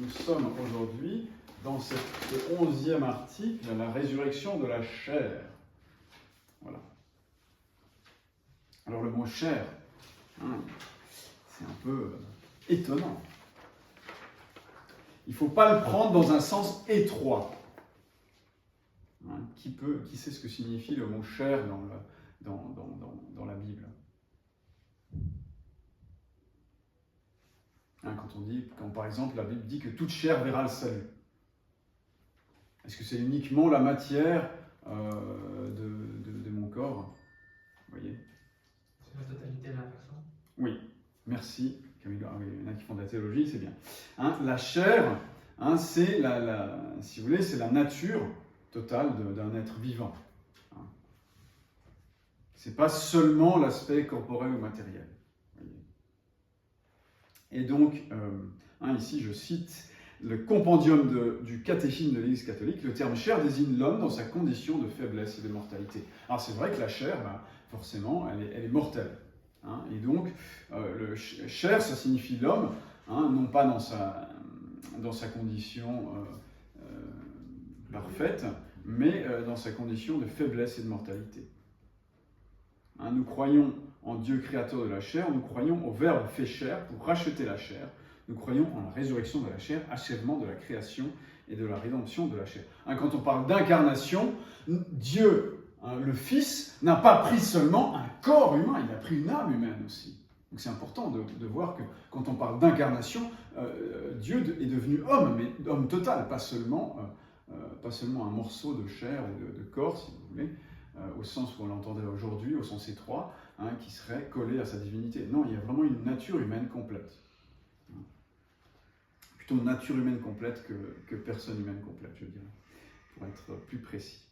nous sommes aujourd'hui dans ce 11e article, la résurrection de la chair. Voilà. Alors le mot chair, c'est un peu étonnant. Il ne faut pas le prendre dans un sens étroit. Qui sait ce que signifie le mot chair dans la Bible? Quand par exemple la Bible dit que toute chair verra le salut. Est-ce que c'est uniquement la matière de mon corps? Vous voyez? C'est la totalité de la personne. Oui, merci Camille. Ah oui, il y en a qui font de la théologie, c'est bien. La chair, c'est si vous voulez, c'est la nature totale d'un être vivant. C'est pas seulement l'aspect corporel ou matériel. Et donc, ici je cite le compendium du catéchisme de l'Église catholique, le terme chair désigne l'homme dans sa condition de faiblesse et de mortalité. Alors c'est vrai que la chair, forcément, elle est mortelle. Et donc, chair, ça signifie l'homme, non pas dans sa condition parfaite, mais dans sa condition de faiblesse et de mortalité. Nous croyons en Dieu créateur de la chair, nous croyons au Verbe fait chair pour racheter la chair, nous croyons en la résurrection de la chair, achèvement de la création et de la rédemption de la chair. Quand on parle d'incarnation, Dieu, le Fils, n'a pas pris seulement un corps humain, il a pris une âme humaine aussi. Donc c'est important de voir que quand on parle d'incarnation, Dieu est devenu homme, mais homme total, pas seulement un morceau de chair ou de corps, si vous voulez, au sens où on l'entendait aujourd'hui, au sens étroit, qui serait collé à sa divinité. Non, il y a vraiment une nature humaine complète. Plutôt nature humaine complète que personne humaine complète, je dirais, pour être plus précis.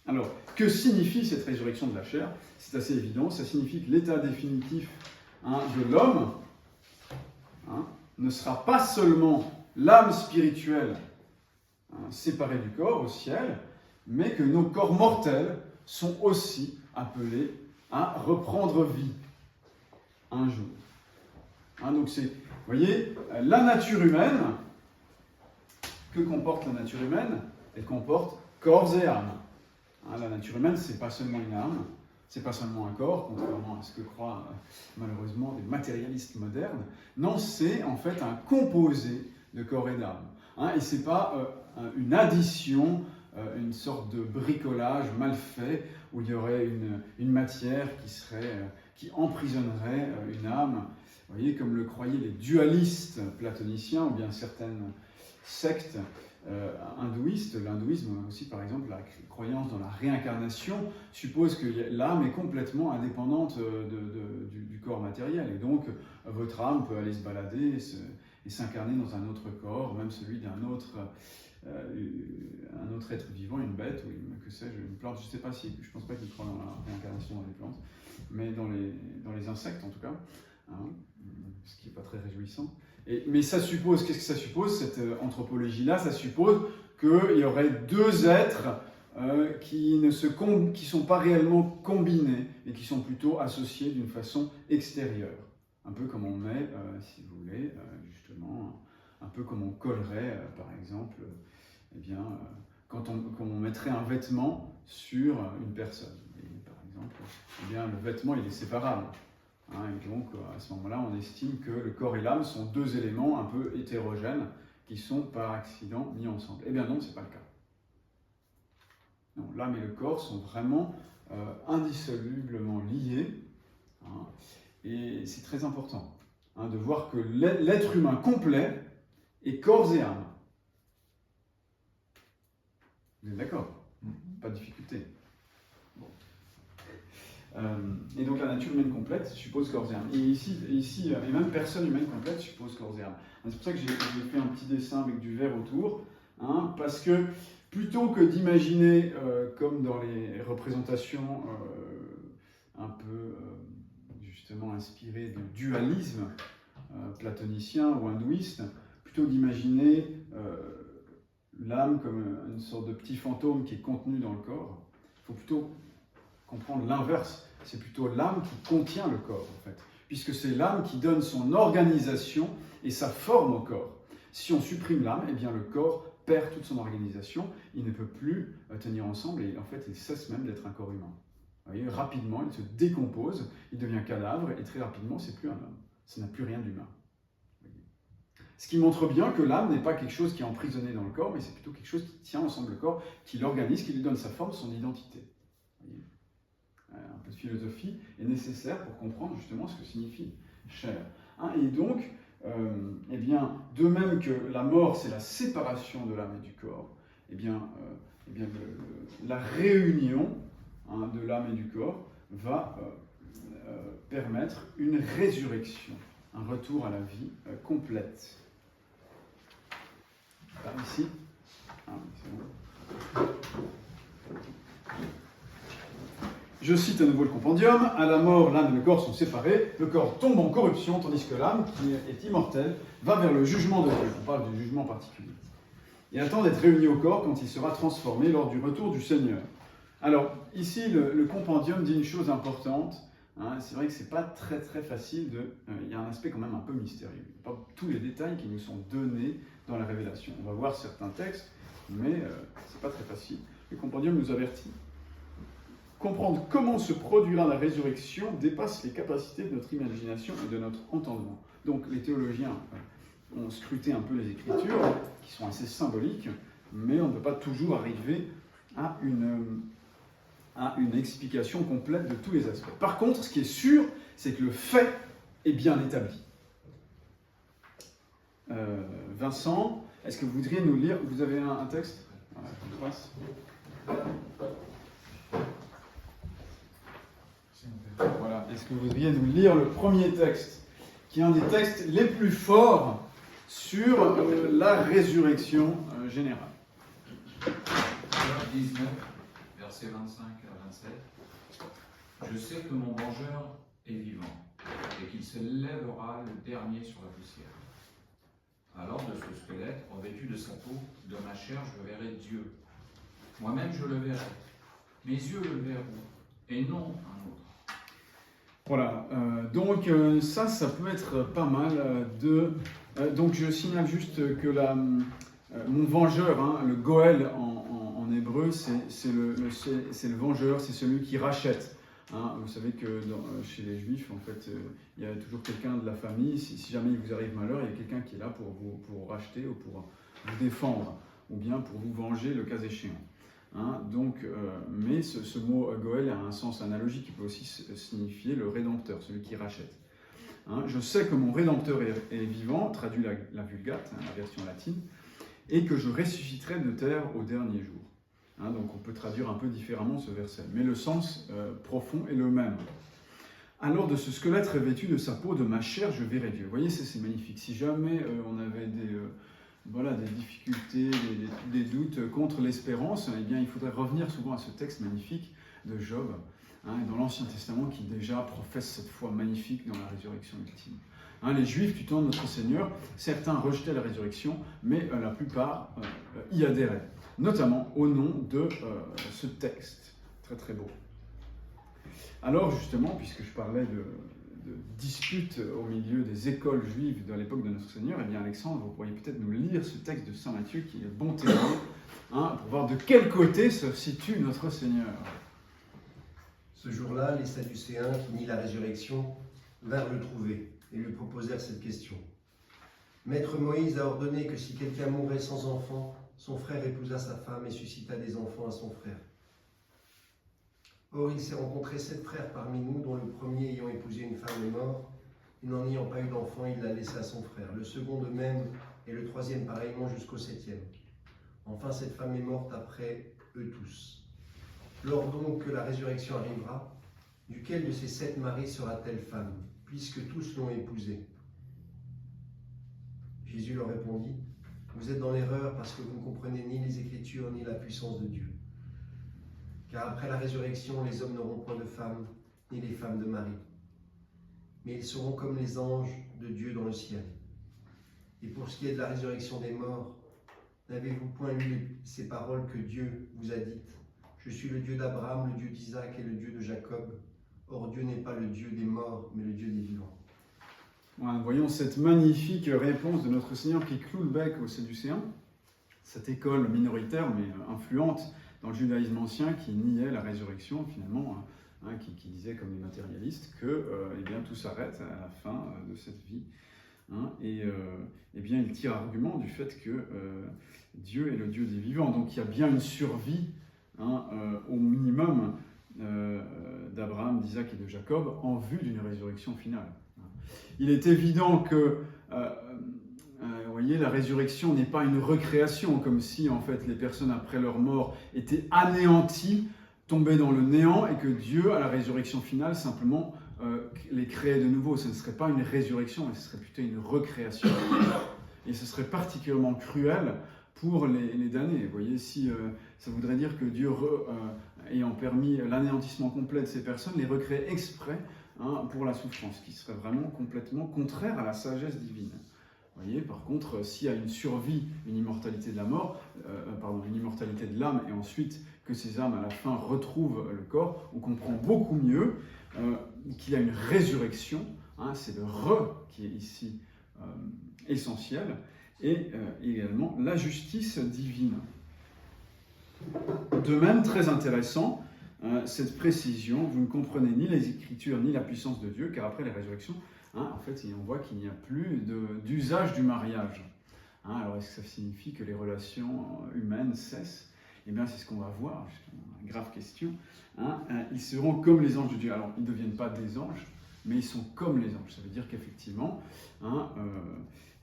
Alors, que signifie cette résurrection de la chair? C'est assez évident, ça signifie que l'état définitif de l'homme ne sera pas seulement l'âme spirituelle séparée du corps au ciel, mais que nos corps mortels sont aussi appelés à reprendre vie un jour. Donc c'est, vous voyez, la nature humaine, que comporte la nature humaine? Elle comporte corps et âme. La nature humaine, c'est pas seulement une âme, c'est pas seulement un corps, contrairement à ce que croient malheureusement les matérialistes modernes. Non, c'est en fait un composé de corps et d'âme. Et c'est pas une addition, une sorte de bricolage mal fait où il y aurait une matière qui emprisonnerait une âme. Vous voyez, comme le croyaient les dualistes platoniciens ou bien certaines sectes hindouistes. L'hindouisme aussi, par exemple, la croyance dans la réincarnation suppose que l'âme est complètement indépendante du corps matériel. Et donc, votre âme peut aller se balader et s'incarner dans un autre corps, même celui d'un autre être vivant, une bête, ou que sais-je, une plante. Je ne sais pas si, je ne pense pas qu'ils croient dans la réincarnation dans les plantes, mais dans les insectes en tout cas, ce qui n'est pas très réjouissant. Mais ça suppose, qu'est-ce que ça suppose, cette anthropologie-là? Ça suppose qu'il y aurait deux êtres qui ne sont pas réellement combinés, et qui sont plutôt associés d'une façon extérieure. Un peu comme on met, si vous voulez, justement, un peu comme on collerait, par exemple, quand on mettrait un vêtement sur une personne. Et, par exemple, le vêtement, il est séparable. Et donc, à ce moment-là, on estime que le corps et l'âme sont deux éléments un peu hétérogènes qui sont par accident mis ensemble. Eh bien non, ce n'est pas le cas. Non, l'âme et le corps sont vraiment indissolublement liés. Et c'est très important de voir que l'être humain complet est corps et âme. Vous êtes d'accord? Pas de difficulté. Bon. Et donc la nature humaine complète suppose corps et âme. Et ici, et même personne humaine complète suppose corps et âme. C'est pour ça que j'ai fait un petit dessin avec du vert autour, parce que plutôt que d'imaginer, comme dans les représentations un peu justement inspirées du dualisme platonicien ou hindouiste, plutôt d'imaginer l'âme comme une sorte de petit fantôme qui est contenu dans le corps, il faut plutôt comprendre l'inverse. C'est plutôt l'âme qui contient le corps, en fait, puisque c'est l'âme qui donne son organisation et sa forme au corps. Si on supprime l'âme, eh bien le corps perd toute son organisation, il ne peut plus tenir ensemble et en fait il cesse même d'être un corps humain. Vous voyez, rapidement il se décompose, il devient cadavre et très rapidement c'est plus un homme, ça n'a plus rien d'humain. Ce qui montre bien que l'âme n'est pas quelque chose qui est emprisonné dans le corps, mais c'est plutôt quelque chose qui tient ensemble le corps, qui l'organise, qui lui donne sa forme, son identité. Vous voyez, un peu de philosophie est nécessaire pour comprendre justement ce que signifie chair. Et donc, eh bien, de même que la mort, c'est la séparation de l'âme et du corps, la réunion de l'âme et du corps va permettre une résurrection, un retour à la vie complète. Là, ici, c'est bon. Je cite à nouveau le compendium. À la mort, l'âme et le corps sont séparés. Le corps tombe en corruption, tandis que l'âme, qui est immortelle, va vers le jugement de Dieu. On parle du jugement particulier. Et attend d'être réuni au corps quand il sera transformé lors du retour du Seigneur. Alors, ici, le compendium dit une chose importante. C'est vrai que ce n'est pas très très facile il y a un aspect quand même un peu mystérieux. Il n'y a pas tous les détails qui nous sont donnés dans la révélation. On va voir certains textes, mais ce n'est pas très facile. Le compendium nous avertit. Comprendre comment se produira la résurrection dépasse les capacités de notre imagination et de notre entendement. Donc les théologiens ont scruté un peu les Écritures, qui sont assez symboliques, mais on ne peut pas toujours arriver à une explication complète de tous les aspects. Par contre, ce qui est sûr, c'est que le fait est bien établi. Vincent, est-ce que vous voudriez nous lire? Vous avez un texte? Voilà, je vous passe. Voilà. Est-ce que vous voudriez nous lire le premier texte, qui est un des textes les plus forts sur la résurrection générale? 19, versets 25 à 27. Je sais que mon vengeur est vivant, et qu'il se lèvera le dernier sur la poussière. Alors de ce squelette, revêtu de sa peau, de ma chair, je verrai Dieu. Moi-même je le verrai. Mes yeux le verront, et non un autre. Voilà, donc ça peut être pas mal donc je signale juste que mon vengeur, le Goël en hébreu, c'est le vengeur, c'est celui qui rachète. Vous savez que chez les Juifs, en fait, il y a toujours quelqu'un de la famille, si jamais il vous arrive malheur, il y a quelqu'un qui est là pour vous racheter ou pour vous défendre, ou bien pour vous venger le cas échéant. Mais ce mot Goël a un sens analogique qui peut aussi signifier le rédempteur, celui qui rachète. Je sais que mon rédempteur est vivant, traduit la Vulgate, la version latine, et que je ressusciterai de terre au dernier jour. Donc on peut traduire un peu différemment ce verset, mais le sens profond est le même. Alors de ce squelette revêtu de sa peau, de ma chair, je verrai Dieu. Vous voyez, c'est magnifique. Si jamais on avait des difficultés, des doutes contre l'espérance, eh bien, il faudrait revenir souvent à ce texte magnifique de Job, dans l'Ancien Testament, qui déjà professe cette foi magnifique dans la résurrection ultime. Les Juifs, du temps de notre Seigneur, certains rejetaient la résurrection, mais la plupart y adhéraient, notamment au nom de ce texte. Très très beau. Alors justement, puisque je parlais de disputes au milieu des écoles juives de l'époque de notre Seigneur, eh bien Alexandre, vous pourriez peut-être nous lire ce texte de Saint Matthieu qui est bon témoin, pour voir de quel côté se situe notre Seigneur. Ce jour-là, les Sadducéens, qui nient la résurrection, vinrent le trouver et lui proposèrent cette question. Maître Moïse a ordonné que si quelqu'un mourait sans enfant, son frère épousât sa femme et suscitât des enfants à son frère. Or, il s'est rencontré 7 frères parmi nous, dont le premier ayant épousé une femme est mort, et n'en ayant pas eu d'enfant, il l'a laissé à son frère. Le second de même, et le troisième pareillement jusqu'au 7e. Enfin, cette femme est morte après eux tous. Lors donc que la résurrection arrivera, duquel de ces 7 maris sera-t-elle femme, puisque tous l'ont épousée? Jésus leur répondit, vous êtes dans l'erreur parce que vous ne comprenez ni les Écritures ni la puissance de Dieu. Car après la résurrection, les hommes n'auront point de femmes, ni les femmes de mari. Mais ils seront comme les anges de Dieu dans le ciel. Et pour ce qui est de la résurrection des morts, n'avez-vous point lu ces paroles que Dieu vous a dites? Je suis le Dieu d'Abraham, le Dieu d'Isaac et le Dieu de Jacob. Or Dieu n'est pas le Dieu des morts, mais le Dieu des vivants. Voilà, voyons cette magnifique réponse de notre Seigneur qui cloue le bec aux Sadducéens, cette école minoritaire mais influente dans le judaïsme ancien qui niait la résurrection finalement, qui disait comme les matérialistes que eh bien, tout s'arrête à la fin de cette vie. Et eh bien, il tire argument du fait que Dieu est le Dieu des vivants. Donc il y a bien une survie au minimum d'Abraham, d'Isaac et de Jacob en vue d'une résurrection finale. Il est évident que vous voyez, la résurrection n'est pas une recréation, comme si en fait les personnes après leur mort étaient anéanties, tombées dans le néant, et que Dieu, à la résurrection finale, simplement les créait de nouveau. Ce ne serait pas une résurrection, mais ce serait plutôt une recréation. Et ce serait particulièrement cruel pour les damnés. Vous voyez, si ça voudrait dire que Dieu, ayant permis l'anéantissement complet de ces personnes, les recrée exprès pour la souffrance, qui serait vraiment complètement contraire à la sagesse divine. Vous voyez, par contre, s'il y a une survie, une immortalité de la mort, une immortalité de l'âme, et ensuite que ces âmes à la fin retrouvent le corps, on comprend beaucoup mieux qu'il y a une résurrection. C'est le qui est ici essentiel, et également la justice divine. De même, très intéressant, cette précision, vous ne comprenez ni les Écritures ni la puissance de Dieu, car après la résurrection, en fait, on voit qu'il n'y a plus d'usage du mariage. Alors, est-ce que ça signifie que les relations humaines cessent? Eh bien, c'est ce qu'on va voir, une grave question. Ils seront comme les anges de Dieu. Alors, ils ne deviennent pas des anges, mais ils sont comme les anges. Ça veut dire qu'effectivement,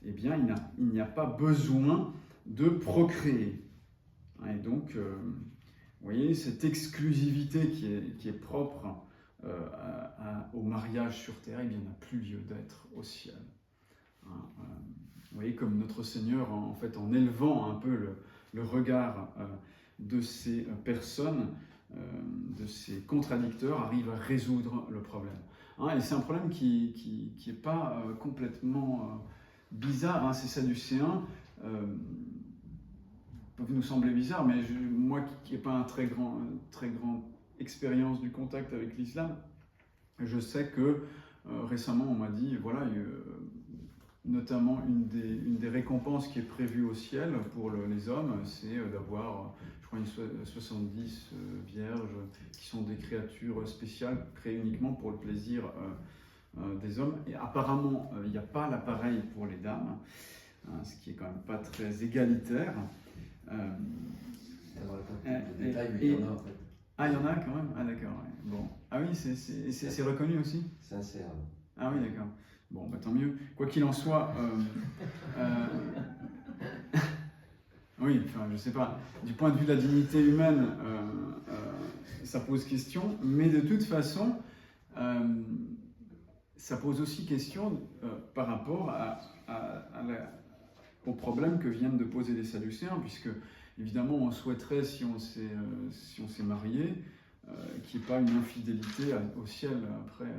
eh bien, il n'y a pas besoin de procréer. Et donc, vous voyez, cette exclusivité qui est propre au mariage sur terre, eh bien, n'a plus lieu d'être au ciel. Vous voyez, comme notre Seigneur, en fait, en élevant un peu le regard de ces personnes, de ces contradicteurs, arrive à résoudre le problème. Et c'est un problème qui n'est pas complètement bizarre. Ces Sadducéens peuvent nous sembler bizarres, mais moi qui n'ai pas une très grande expérience du contact avec l'islam, je sais que récemment on m'a dit, voilà, notamment une des récompenses qui est prévue au ciel pour les hommes, c'est d'avoir, je crois, 70 vierges qui sont des créatures spéciales créées uniquement pour le plaisir des hommes. Et apparemment, il n'y a pas l'appareil pour les dames, ce qui est quand même pas très égalitaire. Le détail, mais il y en a en fait. Il y en a quand même. D'accord. Ouais. Bon. Ah oui, c'est reconnu aussi. Sincère. Ah oui, d'accord. Bon, tant mieux. Quoi qu'il en soit, oui, enfin, je sais pas. Du point de vue de la dignité humaine, ça pose question, mais de toute façon, ça pose aussi question par rapport au problème que viennent de poser les Sadducéens, puisque évidemment, on souhaiterait, si on s'est marié, qu'il n'y ait pas une infidélité au ciel après.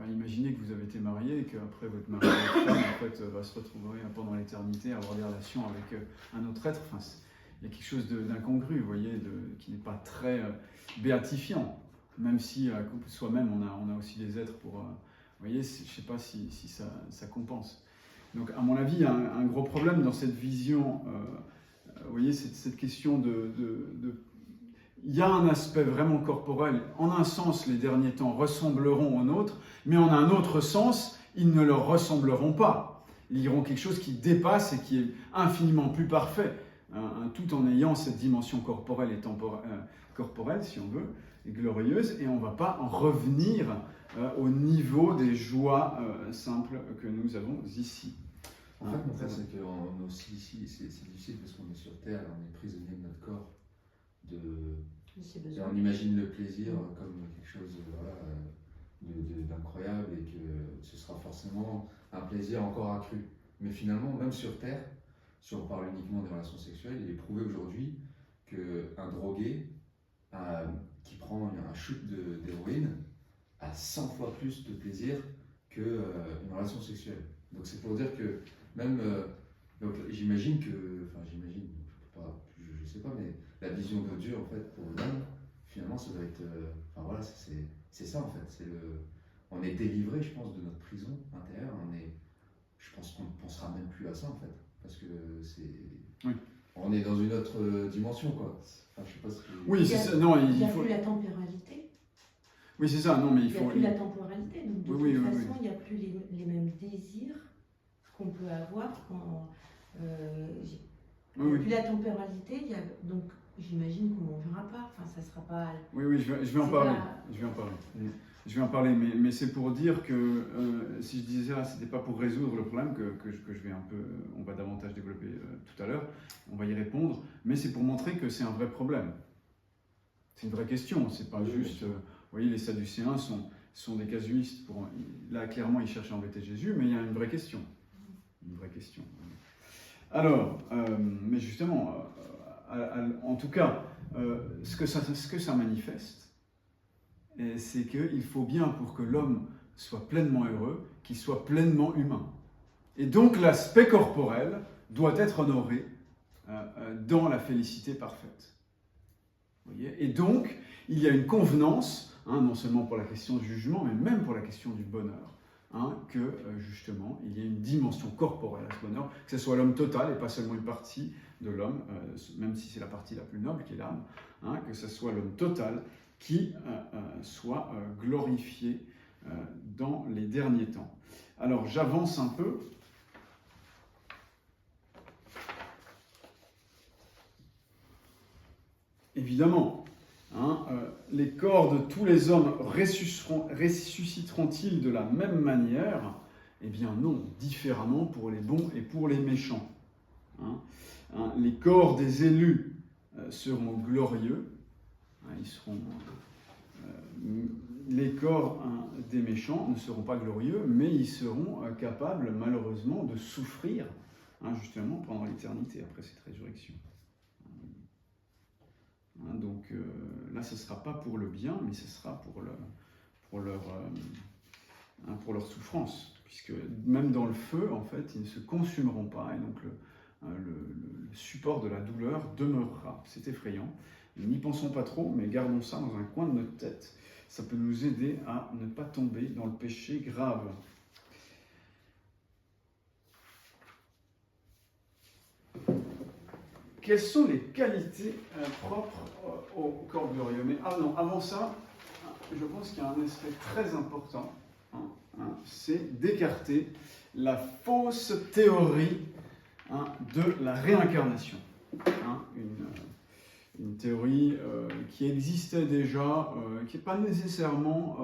Imaginez que vous avez été marié et qu'après votre mari en fait, va se retrouver pendant l'éternité à avoir des relations avec un autre être. Il y a quelque chose d'incongru, vous voyez, qui n'est pas très béatifiant, même si soi-même on a aussi des êtres pour. Vous voyez, je ne sais pas si ça compense. Donc, à mon avis, il y a un gros problème dans cette vision. Vous voyez, cette question il y a un aspect vraiment corporel. En un sens, les derniers temps ressembleront aux nôtres, mais en un autre sens, ils ne leur ressembleront pas. Ils iront quelque chose qui dépasse et qui est infiniment plus parfait, tout en ayant cette dimension corporelle et corporelle, si on veut, et glorieuse, et on ne va pas en revenir au niveau des joies simples que nous avons ici. En fait, mon frère, c'est qu'on est aussi ici, c'est difficile parce qu'on est sur Terre, on est prisonnier de notre corps. Et on imagine le plaisir comme quelque chose d'incroyable et que ce sera forcément un plaisir encore accru. Mais finalement, même sur Terre, si on parle uniquement des relations sexuelles, il est prouvé aujourd'hui qu'un drogué qui prend un shoot d'héroïne a 100 fois plus de plaisir qu'une relation sexuelle. Donc c'est pour dire que même, donc j'imagine que, je sais pas, mais la vision de Dieu en fait pour l'homme, finalement ça doit être, c'est ça en fait, c'est on est délivré, je pense, de notre prison intérieure. Je pense qu'on ne pensera même plus à ça, en fait. Parce que Oui. on est dans une autre dimension, quoi. Enfin, je sais pas si... Oui, c'est ça. Non, Il n'y a faut... plus la temporalité. Oui, c'est ça. Non, mais Il n'y a plus la temporalité. Donc, de Oui, toute oui, façon, il n'y a plus les mêmes désirs qu'on peut avoir quand. Il n'y a plus la temporalité. Donc, j'imagine qu'on ne mangera pas. Enfin, ça ne sera pas. Oui, je vais en C'est parler. pas- Je vais en parler. Je vais en parler, mais c'est pour dire que si je disais ça, c'était pas pour résoudre le problème que je vais un peu, on va davantage développer tout à l'heure. On va y répondre, mais c'est pour montrer que c'est un vrai problème. C'est une vraie question. C'est pas juste. Vous voyez, les Sadducéens sont des casuistes. Là, clairement, ils cherchent à embêter Jésus, mais il y a une vraie question. Une vraie question. Alors, mais justement, en tout cas, ce que ça manifeste, c'est qu'il faut bien, pour que l'homme soit pleinement heureux, qu'il soit pleinement humain. Et donc l'aspect corporel doit être honoré dans la félicité parfaite. Vous voyez ? Et donc, il y a une convenance, non seulement pour la question du jugement, mais même pour la question du bonheur, que justement, il y a une dimension corporelle à ce bonheur, que ce soit l'homme total et pas seulement une partie de l'homme, même si c'est la partie la plus noble qui est l'âme, que ce soit l'homme total qui soit glorifié dans les derniers temps. Alors j'avance un peu. Évidemment, les corps de tous les hommes ressusciteront-ils de la même manière ? Eh bien non, différemment pour les bons et pour les méchants. Les corps des élus seront glorieux. Les corps des méchants ne seront pas glorieux, mais ils seront capables, malheureusement, de souffrir, justement, pendant l'éternité, après cette résurrection. Donc là, ce ne sera pas pour le bien, mais ce sera pour leur souffrance, puisque même dans le feu, en fait, ils ne se consumeront pas, et donc le support de la douleur demeurera. C'est effrayant. N'y pensons pas trop, mais gardons ça dans un coin de notre tête. Ça peut nous aider à ne pas tomber dans le péché grave. Quelles sont les qualités propres au corps glorieux ? Mais avant ça, je pense qu'il y a un aspect très important, c'est d'écarter la fausse théorie de la réincarnation. Une théorie qui existait déjà, qui n'est pas nécessairement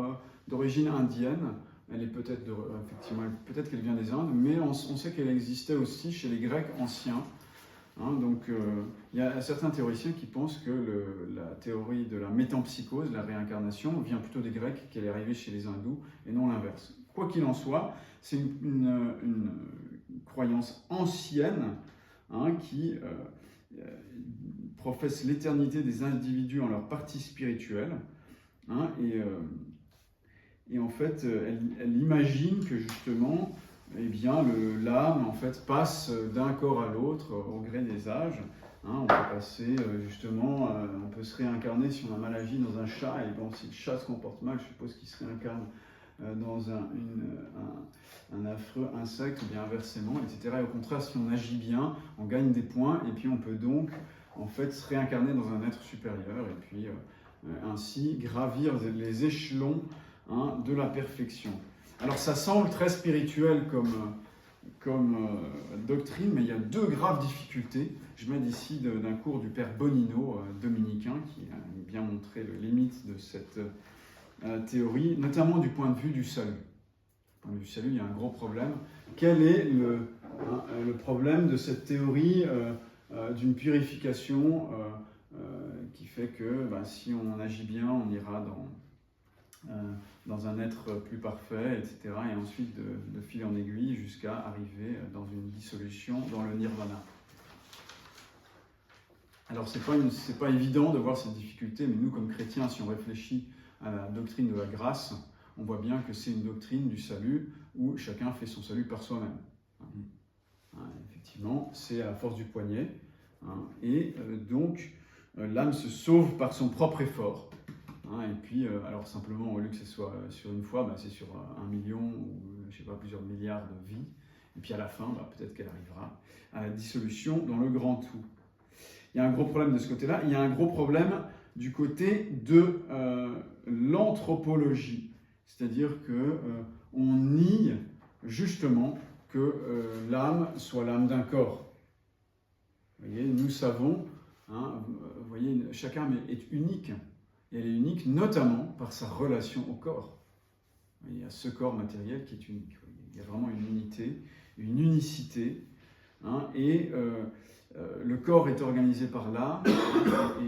d'origine indienne. Elle est effectivement, peut-être qu'elle vient des Indes, mais on sait qu'elle existait aussi chez les Grecs anciens. Donc, il y a certains théoriciens qui pensent que la théorie de la métempsychose, la réincarnation, vient plutôt des Grecs, qu'elle est arrivée chez les Hindous, et non l'inverse. Quoi qu'il en soit, c'est une croyance ancienne qui professe l'éternité des individus en leur partie spirituelle, et en fait, elle imagine que justement, eh bien, l'âme en fait passe d'un corps à l'autre au gré des âges. On peut passer justement, on peut se réincarner si on a mal agi dans un chat, et bon, si le chat se comporte mal, je suppose qu'il se réincarne dans un affreux insecte, ou bien inversement, etc. Et au contraire, si on agit bien, on gagne des points, et puis on peut donc en fait se réincarner dans un être supérieur, et puis ainsi gravir les échelons de la perfection. Alors ça semble très spirituel comme doctrine, mais il y a deux graves difficultés. Je m'aide ici d'un cours du père Bonino, dominicain, qui a bien montré les limites de cette théorie, notamment du point de vue du salut. Du point de vue du salut, il y a un gros problème. Quel est le problème de cette théorie d'une purification qui fait que si on agit bien, on ira dans un être plus parfait, etc. Et ensuite de fil en aiguille jusqu'à arriver dans une dissolution dans le nirvana. Alors c'est pas évident de voir cette difficulté, mais nous comme chrétiens, si on réfléchit à la doctrine de la grâce, on voit bien que c'est une doctrine du salut où chacun fait son salut par soi-même. Effectivement, c'est à la force du poignet, et donc l'âme se sauve par son propre effort. Hein, et puis, alors simplement, au lieu que ce soit sur une fois, c'est sur 1 million ou je sais pas, plusieurs milliards de vies. Et puis à la fin, peut-être qu'elle arrivera à la dissolution dans le grand tout. Il y a un gros problème de ce côté-là. Il y a un gros problème du côté de l'anthropologie. C'est-à-dire qu'on nie justement que l'âme soit l'âme d'un corps. Vous voyez, nous savons, vous voyez, chaque âme est unique. Et elle est unique notamment par sa relation au corps. Il y a ce corps matériel qui est unique. Il y a vraiment une unité, une unicité. Et le corps est organisé par l'âme.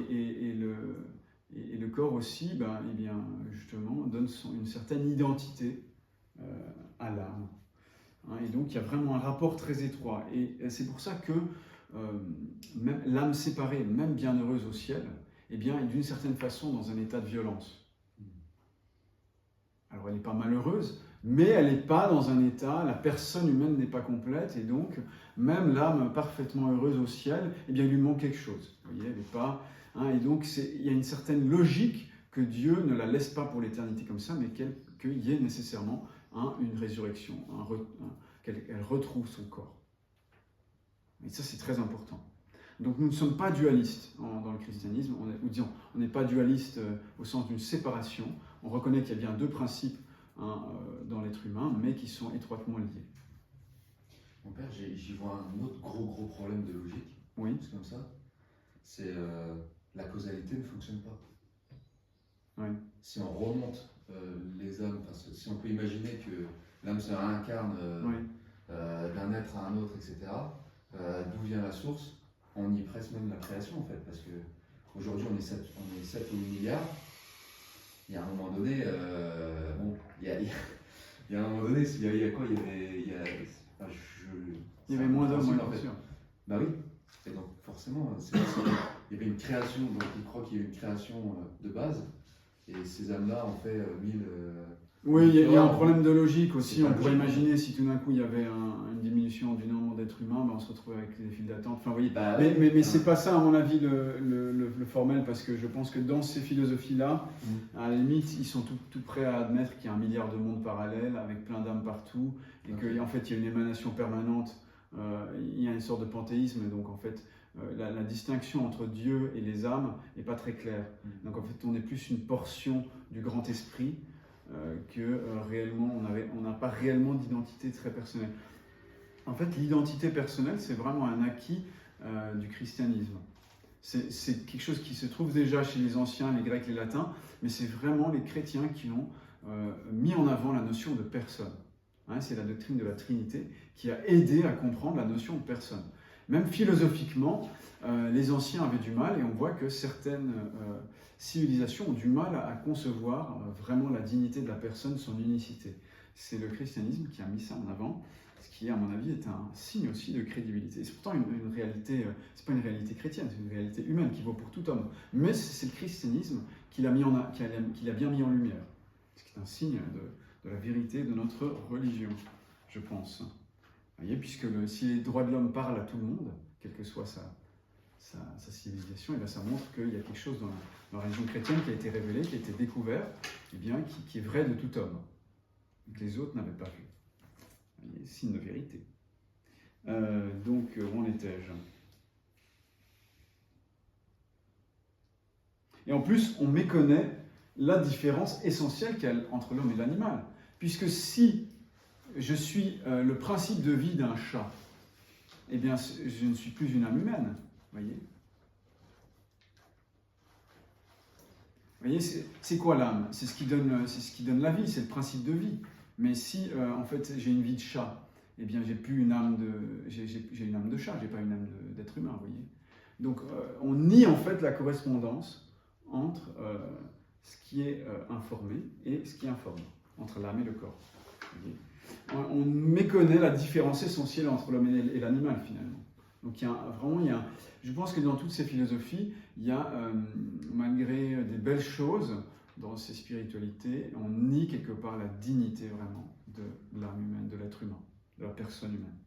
Et le corps aussi, eh bien, justement, donne une certaine identité à l'âme. Et donc, il y a vraiment un rapport très étroit. Et c'est pour ça que même l'âme séparée, même bienheureuse au ciel, eh bien, est d'une certaine façon dans un état de violence. Alors, elle n'est pas malheureuse, mais elle n'est pas dans un état, la personne humaine n'est pas complète, et donc, même l'âme parfaitement heureuse au ciel, eh bien, il lui manque quelque chose. Vous voyez, elle n'est pas... et donc, il y a une certaine logique que Dieu ne la laisse pas pour l'éternité comme ça, mais qu'il y ait nécessairement une résurrection, qu'elle retrouve son corps. Et ça, c'est très important. Donc nous ne sommes pas dualistes dans le christianisme, on n'est pas dualiste au sens d'une séparation, on reconnaît qu'il y a bien deux principes dans l'être humain, mais qui sont étroitement liés. Mon père, j'y vois un autre gros problème de logique, Oui. c'est comme ça, c'est la causalité ne fonctionne pas. Oui. Si on remonte les âmes, si on peut imaginer que l'âme se réincarne d'un être à un autre, etc., d'où vient la source? On y presse même la création en fait, parce qu'aujourd'hui on est 7 ou 8 milliards. Il y a un moment donné, il y a un moment donné, il y a quoi? Il y avait moins d'hommes, en fait. sûr. Bah oui, et donc forcément, il y avait une création, donc il croit qu'il y a eu une création de base, et ces âmes-là ont fait 1000... Oui, il y a un problème de logique aussi. On pourrait logique. imaginer si tout d'un coup il y avait une diminution du nombre d'êtres humains, on se retrouvait avec des files d'attente. Enfin, vous voyez. Mais c'est pas ça, à mon avis, le formel, parce que je pense que dans ces philosophies-là, à la limite, ils sont tout prêts à admettre qu'il y a 1 milliard de mondes parallèles, avec plein d'âmes partout, et qu'en fait, il y a une émanation permanente, il y a une sorte de panthéisme, et donc en fait, la distinction entre Dieu et les âmes n'est pas très claire. Donc en fait, on est plus une portion du grand esprit, que réellement, on n'a pas réellement d'identité très personnelle. En fait, l'identité personnelle, c'est vraiment un acquis du christianisme. C'est quelque chose qui se trouve déjà chez les anciens, les Grecs, les Latins, mais c'est vraiment les chrétiens qui ont mis en avant la notion de personne. C'est la doctrine de la Trinité qui a aidé à comprendre la notion de personne. Même philosophiquement, les anciens avaient du mal, et on voit que certaines civilisations ont du mal à concevoir vraiment la dignité de la personne, son unicité. C'est le christianisme qui a mis ça en avant, ce qui, à mon avis, est un signe aussi de crédibilité. C'est pourtant une réalité, c'est pas une réalité chrétienne, c'est une réalité humaine qui vaut pour tout homme. Mais c'est le christianisme qui l'a bien mis en lumière, ce qui est un signe de la vérité de notre religion, je pense. Vous voyez, puisque si les droits de l'homme parlent à tout le monde, quelle que soit sa civilisation, et bien ça montre qu'il y a quelque chose dans la religion chrétienne qui a été révélé, qui a été découvert, et bien qui est vrai de tout homme, que les autres n'avaient pas vu. Vous voyez, signe de vérité. Donc, où en étais-je? Et en plus, on méconnaît la différence essentielle qu'il y a entre l'homme et l'animal. Puisque si je suis le principe de vie d'un chat, eh bien, je ne suis plus une âme humaine. Voyez, c'est quoi l'âme? C'est ce qui donne la vie, c'est le principe de vie. Mais si en fait j'ai une vie de chat, eh bien j'ai plus une âme j'ai une âme de chat, j'ai pas une âme d'être humain, vous voyez. Donc on nie en fait la correspondance entre ce qui est informé et ce qui informe, entre l'âme et le corps. On méconnaît la différence essentielle entre l'homme et l'animal finalement. Donc je pense que dans toutes ces philosophies, il y a, malgré des belles choses dans ces spiritualités, on nie quelque part la dignité vraiment de l'âme humaine, de l'être humain, de la personne humaine.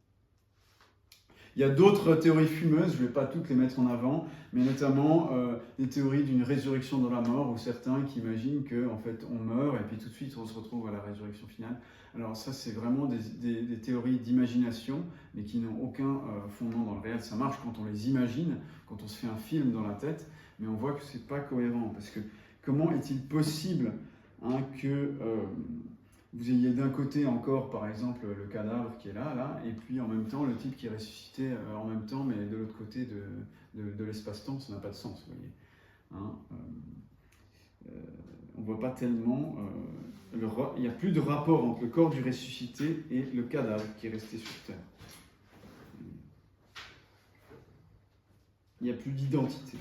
Il y a d'autres théories fumeuses, je ne vais pas toutes les mettre en avant, mais notamment des théories d'une résurrection dans la mort, ou certains qui imaginent qu'en fait on meurt et puis tout de suite on se retrouve à la résurrection finale. Alors ça c'est vraiment des théories d'imagination, mais qui n'ont aucun fondement dans le réel. Ça marche quand on les imagine, quand on se fait un film dans la tête, mais on voit que ce n'est pas cohérent, parce que comment est-il possible que vous ayez d'un côté encore, par exemple, le cadavre qui est là, et puis en même temps le type qui est ressuscité en même temps, mais de l'autre côté de l'espace-temps, ça n'a pas de sens, vous voyez. On ne voit pas tellement... il n'y a plus de rapport entre le corps du ressuscité et le cadavre qui est resté sur Terre. Il n'y a plus d'identité.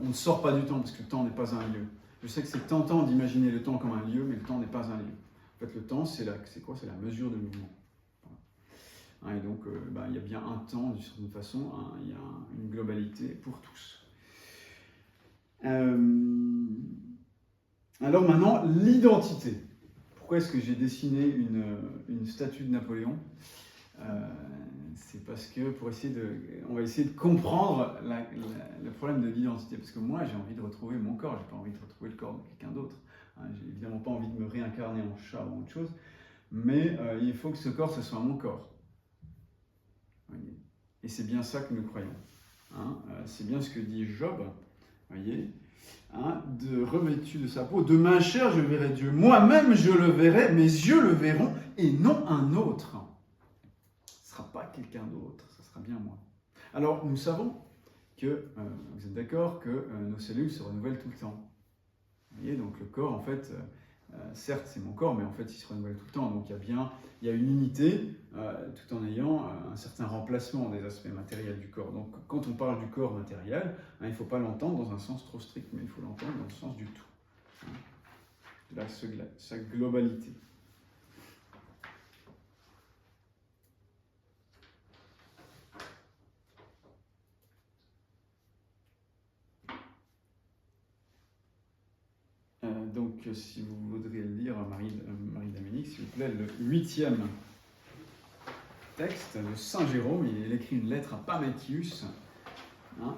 On ne sort pas du temps parce que le temps n'est pas un lieu. Je sais que c'est tentant d'imaginer le temps comme un lieu, mais le temps n'est pas un lieu. En fait, le temps, c'est quoi? C'est la mesure de mouvement. Voilà. Et donc, il y a bien un temps, d'une certaine façon, il y a une globalité pour tous. Alors maintenant, l'identité. Pourquoi est-ce que j'ai dessiné une statue de Napoléon? C'est parce que on va essayer de comprendre le problème de l'identité. Parce que moi, j'ai envie de retrouver mon corps, j'ai pas envie de retrouver le corps de quelqu'un d'autre. J'ai évidemment pas envie de me réincarner en chat ou autre chose, mais il faut que ce corps, ce soit mon corps. Voyez. Et c'est bien ça que nous croyons. C'est bien ce que dit Job, voyez, de revêtu de sa peau, de ma chair je verrai Dieu, moi-même je le verrai, mes yeux le verront, et non un autre. Ce ne sera pas quelqu'un d'autre, ce sera bien moi. Alors nous savons que, vous êtes d'accord, que nos cellules se renouvellent tout le temps. Vous voyez, donc le corps, en fait, certes c'est mon corps, mais en fait il se renouvelle tout le temps. Donc il y a une unité, tout en ayant un certain remplacement des aspects matériels du corps. Donc quand on parle du corps matériel, il ne faut pas l'entendre dans un sens trop strict, mais il faut l'entendre dans le sens du tout, de sa globalité. Donc, si vous voudriez le lire, Marie-Dominique, s'il vous plaît, le 8e texte de Saint Jérôme, il écrit une lettre à Pamétius,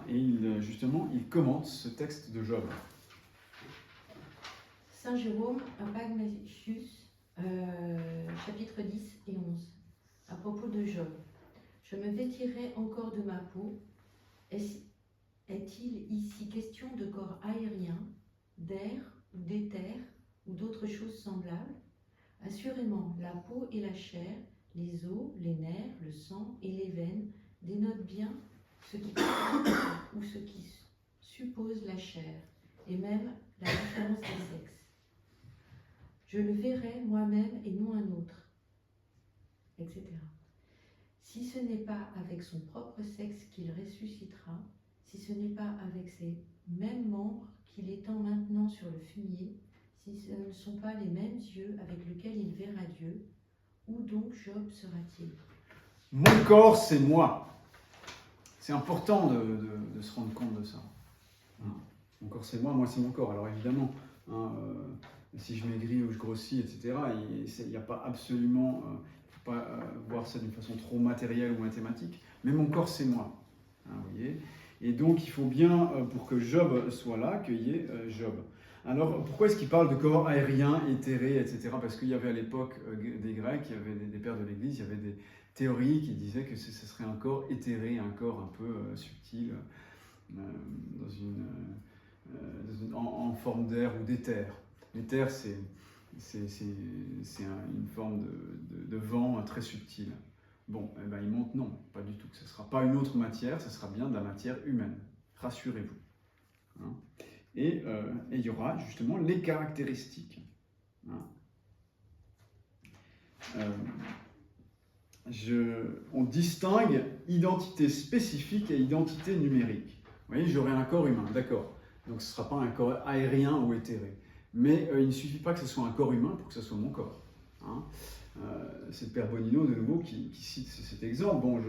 et justement, il commente ce texte de Job. Saint Jérôme à Pamétius, chapitre 10 et 11, à propos de Job. Je me vêtirai encore de ma peau. Est-il ici question de corps aérien, d'air ou d'éther ou d'autres choses semblables? Assurément, la peau et la chair, les os, les nerfs, le sang et les veines dénotent bien ce qui ou ce qui suppose la chair, et même la différence des sexes. Je le verrai moi-même et non un autre, etc. Si ce n'est pas avec son propre sexe qu'il ressuscitera, si ce n'est pas avec ses mêmes membres qu'il étend maintenant sur le fumier, si ce ne sont pas les mêmes yeux avec lesquels il verra Dieu, où donc Job sera-t-il? Mon corps, c'est moi. C'est important de se rendre compte de ça. Mon corps, c'est moi c'est mon corps. Alors évidemment, si je maigris ou je grossis, etc., il n'y a pas absolument... il ne faut pas voir ça d'une façon trop matérielle ou mathématique, mais mon corps, c'est moi. Vous voyez ? Et donc, il faut bien, pour que Job soit là, qu'il y ait Job. Alors, pourquoi est-ce qu'il parle de corps aérien, éthéré, etc. Parce qu'il y avait à l'époque des Grecs, il y avait des pères de l'Église, il y avait des théories qui disaient que ce serait un corps éthéré, un corps un peu subtil, en forme d'air ou d'éther. L'éther, c'est une forme de vent très subtil. Bon, eh ben, il montre non, pas du tout. Ce ne sera pas une autre matière, ce sera bien de la matière humaine. Rassurez-vous. Et il y aura justement les caractéristiques. On distingue identité spécifique et identité numérique. Vous voyez, j'aurai un corps humain, d'accord. Donc ce ne sera pas un corps aérien ou éthéré. Mais il ne suffit pas que ce soit un corps humain pour que ce soit mon corps. C'est le père Bonino, de nouveau, qui cite cet exemple. Bon,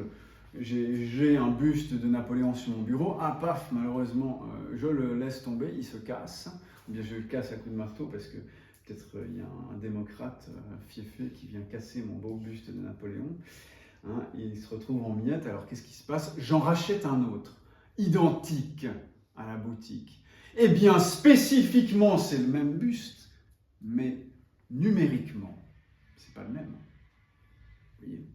j'ai un buste de Napoléon sur mon bureau. Ah, paf, malheureusement, je le laisse tomber, il se casse. Ou bien je le casse à coups de marteau parce que peut-être il y a un démocrate fiefé qui vient casser mon beau buste de Napoléon. Hein, et il se retrouve en miettes. Alors qu'est-ce qui se passe? J'en rachète un autre, identique à la boutique. Eh bien, spécifiquement, c'est le même buste, mais numériquement, c'est pas le même. Vous voyez?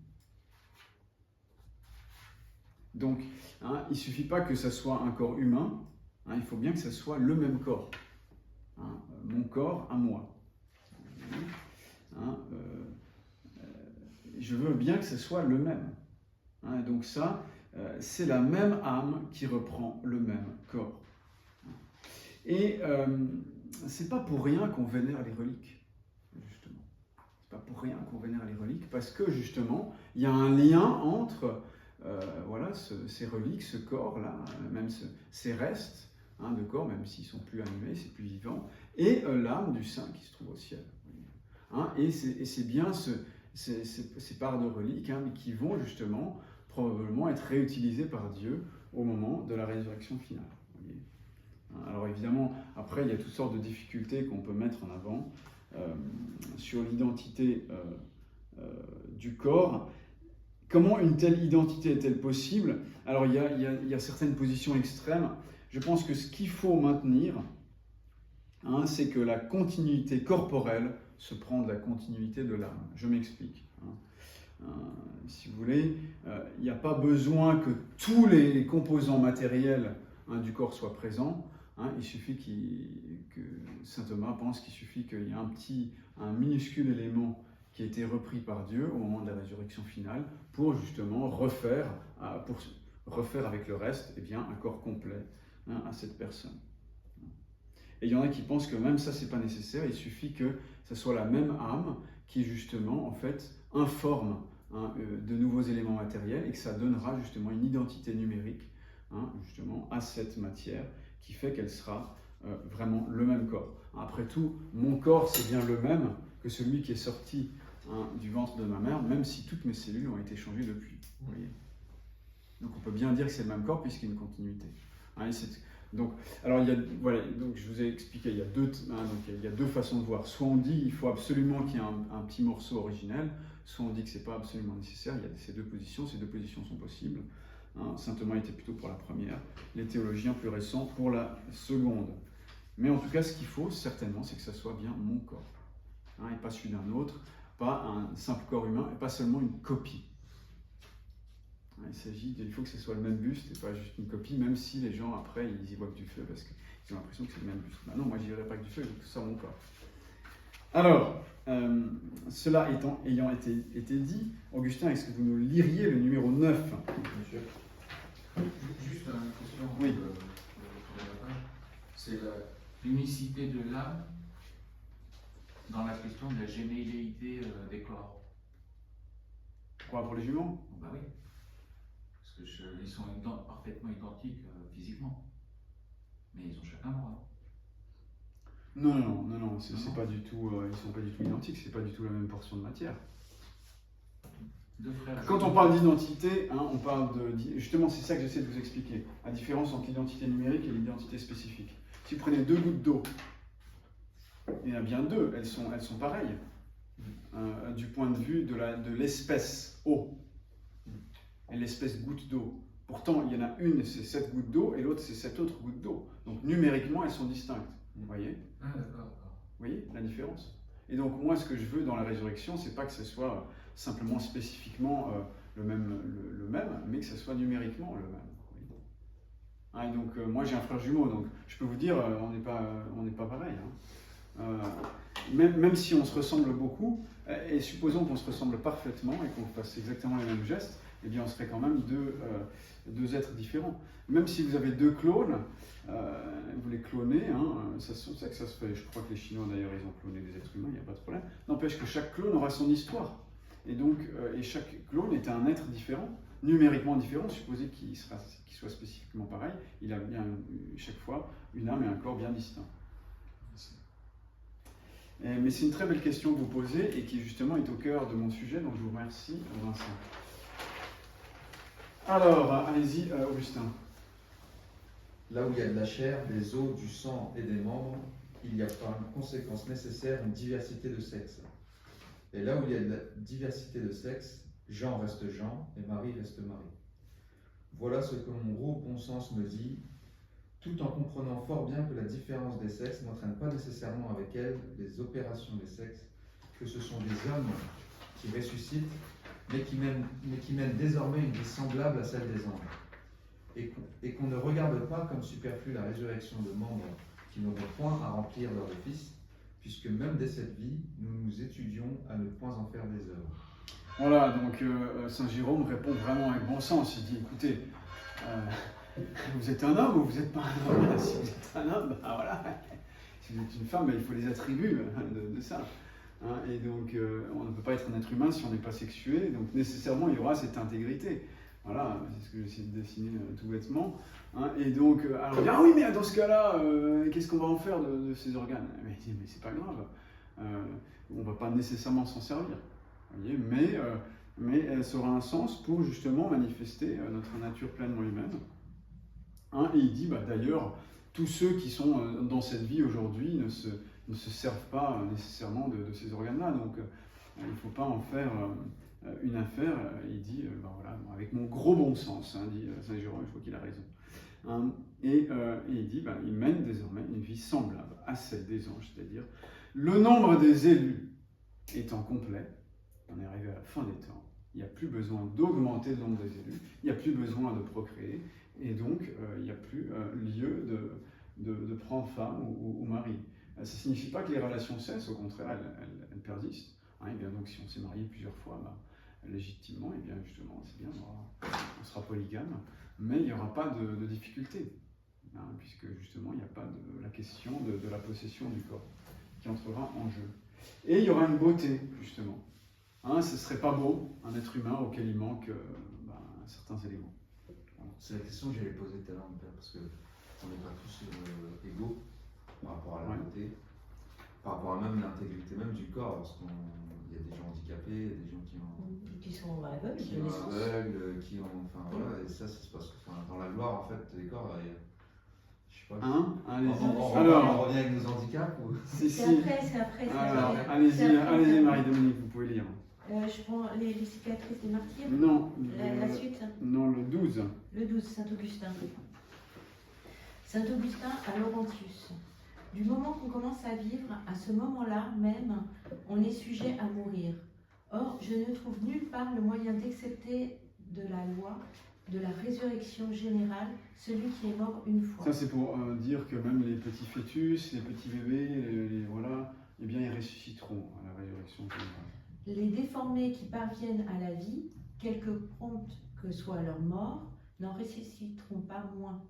Donc, hein, il ne suffit pas que ça soit un corps humain, hein, il faut bien que ça soit le même corps. Hein, mon corps à moi. Hein, je veux bien que ce soit le même. Hein, donc ça, c'est la même âme qui reprend le même corps. Et c'est pas pour rien qu'on vénère les reliques, justement. C'est pas pour rien qu'on vénère les reliques, parce que justement, il y a un lien entre voilà, ces reliques, ce corps-là, même ces restes hein, de corps, même s'ils sont plus animés, c'est plus vivant, et l'âme du saint qui se trouve au ciel. Hein, et c'est bien ces parts de reliques hein, qui vont justement probablement être réutilisées par Dieu au moment de la résurrection finale. Alors évidemment, après, il y a toutes sortes de difficultés qu'on peut mettre en avant sur l'identité du corps. Comment une telle identité est-elle possible? Alors il y a certaines positions extrêmes. Je pense que ce qu'il faut maintenir, hein, c'est que la continuité corporelle se prend de la continuité de l'âme. Je m'explique. Si vous voulez, il n'y a pas besoin que tous les composants matériels hein, du corps soient présents. Hein, il suffit que saint Thomas pense qu'il suffit qu'il y ait un minuscule élément qui a été repris par Dieu au moment de la résurrection finale pour justement refaire avec le reste eh bien, un corps complet hein, à cette personne. Et il y en a qui pensent que même ça, c'est pas nécessaire, il suffit que ce soit la même âme qui justement en fait informe hein, de nouveaux éléments matériels et que ça donnera justement une identité numérique hein, justement à cette matière qui fait qu'elle sera vraiment le même corps. Après tout, mon corps c'est bien le même que celui qui est sorti hein, du ventre de ma mère, même si toutes mes cellules ont été changées depuis. Vous voyez. Donc on peut bien dire que c'est le même corps puisqu'il y a une continuité. Hein, donc, alors voilà, donc je vous ai expliqué, il y a deux façons de voir. Soit on dit qu'il faut absolument qu'il y ait un petit morceau originel, soit on dit que ce n'est pas absolument nécessaire. Il y a ces deux positions sont possibles. Hein, saint Thomas était plutôt pour la première, les théologiens plus récents pour la seconde. Mais en tout cas, ce qu'il faut certainement, c'est que ça soit bien mon corps, hein, et pas celui d'un autre, pas un simple corps humain, et pas seulement une copie. Il faut que ce soit le même buste et pas juste une copie, même si les gens après ils y voient que du feu parce qu'ils ont l'impression que c'est le même buste. Ben non, moi j'y verrai pas que du feu, je veux que ce soit mon corps. Alors, cela ayant été dit, Augustin, est-ce que vous nous liriez le numéro 9? Monsieur. Juste une question. Oui. C'est l'unicité de l'âme dans la question de la géméléité des corps. Quoi, pour les jumeaux? Bah oui. Parce qu'ils sont parfaitement identiques physiquement. Mais ils ont chacun droit. Non, c'est pas du tout, ils sont pas du tout identiques, c'est pas du tout la même portion de matière. Deux frères. Quand on parle d'identité, hein, on parle justement, c'est ça que j'essaie de vous expliquer, la différence entre l'identité numérique et l'identité spécifique. Si vous prenez 2 gouttes d'eau, il y en a bien 2, elles sont pareilles, du point de vue de l'espèce eau et l'espèce goutte d'eau. Pourtant, il y en a une, c'est cette goutte d'eau, et l'autre, c'est cette autre goutte d'eau. Donc numériquement, elles sont distinctes. Vous voyez? Ah, d'accord. Vous voyez la différence? Et donc moi, ce que je veux dans la résurrection, c'est pas que ce soit simplement spécifiquement le même, mais que ce soit numériquement le même. Hein, et donc moi, j'ai un frère jumeau, donc je peux vous dire, on n'est pas pareil. Hein. Même si on se ressemble beaucoup, et supposons qu'on se ressemble parfaitement et qu'on fasse exactement les mêmes gestes, eh bien on serait quand même deux êtres différents. Même si vous avez 2 clones, vous les clonez, hein, c'est ça que ça se fait. Je crois que les Chinois d'ailleurs ils ont cloné des êtres humains, il n'y a pas de problème. N'empêche que chaque clone aura son histoire. Et donc, et chaque clone est un être différent, numériquement différent, supposé qu'il soit spécifiquement pareil, il a bien chaque fois une âme et un corps bien distincts. Mais c'est une très belle question que vous posez et qui justement est au cœur de mon sujet, donc je vous remercie, Vincent. Alors, allez-y, Augustin. Là où il y a de la chair, des os, du sang et des membres, il y a par conséquence nécessaire une diversité de sexe. Et là où il y a de la diversité de sexe, Jean reste Jean et Marie reste Marie. Voilà ce que mon gros bon sens me dit, tout en comprenant fort bien que la différence des sexes n'entraîne pas nécessairement avec elle les opérations des sexes, que ce sont des hommes qui ressuscitent, mais qui mènent désormais une vie semblable à celle des anges. Et qu'on ne regarde pas comme superflue la résurrection de membres qui n'auront point à remplir leur office, puisque même dès cette vie, nous nous étudions à ne point en faire des œuvres. Voilà, donc Saint Jérôme répond vraiment avec bon sens. Il dit, écoutez, vous êtes un homme ou vous n'êtes pas un homme? Si vous êtes un homme, ben voilà. Si vous êtes une femme, ben, il faut les attributs de ça. Hein, et donc, on ne peut pas être un être humain si on n'est pas sexué, donc nécessairement, il y aura cette intégrité. Voilà, c'est ce que j'essaie de dessiner tout bêtement. Hein, et donc, alors on dit, ah oui, mais dans ce cas-là, qu'est-ce qu'on va en faire de ces organes? Mais il dit, mais c'est pas grave, on ne va pas nécessairement s'en servir. Vous voyez, mais ça aura un sens pour justement manifester notre nature pleinement humaine. Hein, et il dit, bah, d'ailleurs, tous ceux qui sont dans cette vie aujourd'hui ne se servent pas nécessairement de ces organes-là. Donc, il ne faut pas en faire une affaire. Il dit, ben voilà, avec mon gros bon sens, hein, dit Saint Jérôme, je crois qu'il a raison. Hein, et il dit, ben, il mène désormais une vie semblable à celle des anges, c'est-à-dire le nombre des élus étant complet, on est arrivé à la fin des temps, il n'y a plus besoin d'augmenter le nombre des élus, il n'y a plus besoin de procréer, et donc il n'y a plus lieu de prendre femme ou mari. Ça ne signifie pas que les relations cessent, au contraire, elles persistent. Hein, et bien donc, si on s'est marié plusieurs fois, bah, légitimement, et bien justement, c'est bien, on sera polygame, mais il n'y aura pas de difficulté, hein, puisque justement, il n'y a pas la question de la possession du corps qui entrera en jeu. Et il y aura une beauté, justement. Hein, ce ne serait pas beau, un être humain auquel il manque certains éléments. Voilà. C'est la question que j'allais poser tout à l'heure, mon père, parce qu'on n'est pas tous égaux par rapport à la beauté, par rapport à même l'intégrité même du corps, parce qu'il y a des gens handicapés, il y a des gens qui sont aveugles, qui de ont naissance. aveugles, qui ont, enfin voilà, et ça se passe dans la gloire en fait des corps. Je sais pas. Alors, on revient avec nos handicaps ou... C'est après. Alors, allez-y, Marie-Dominique, vous pouvez lire. Je prends les cicatrices des martyrs. Non, La suite. Non, le 12. Le 12, Saint-Augustin. Saint-Augustin à Laurentius. Du moment qu'on commence à vivre, à ce moment-là même, on est sujet à mourir. Or, je ne trouve nulle part le moyen d'accepter de la loi, de la résurrection générale, celui qui est mort une fois. Ça, c'est pour dire que même les petits fœtus, les petits bébés, voilà, eh bien, ils ressusciteront à la résurrection générale. Les déformés qui parviennent à la vie, quelque prompte que soit leur mort, n'en ressusciteront pas moins.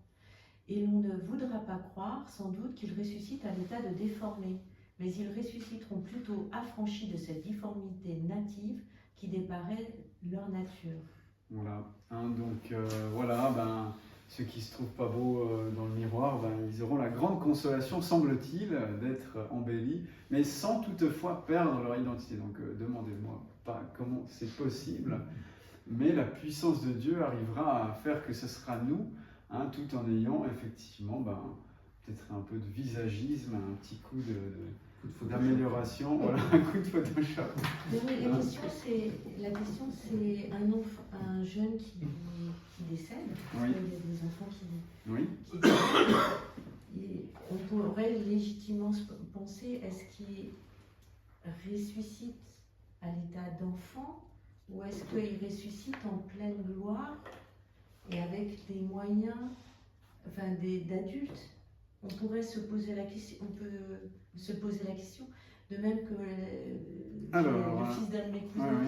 Et l'on ne voudra pas croire, sans doute, qu'ils ressuscitent à l'état de déformés, mais ils ressusciteront plutôt affranchis de cette difformité native qui déparait leur nature. Voilà, hein, donc voilà, ben, ceux qui ne se trouvent pas beaux dans le miroir, ben, ils auront la grande consolation, semble-t-il, d'être embellis, mais sans toutefois perdre leur identité. Donc demandez-moi pas comment c'est possible, mais la puissance de Dieu arrivera à faire que ce sera nous, hein, tout en ayant effectivement peut-être un peu de visagisme, un petit coup d'amélioration, voilà, un coup de Photoshop. La question c'est un jeune qui décède, parce Oui. qu'il y a des enfants Oui. qui décèdent. Et on pourrait légitimement penser, est-ce qu'il ressuscite à l'état d'enfant ou est-ce qu'il ressuscite en pleine gloire et avec des moyens d'adultes? On pourrait se poser la question, de même que le fils d'un de mes cousins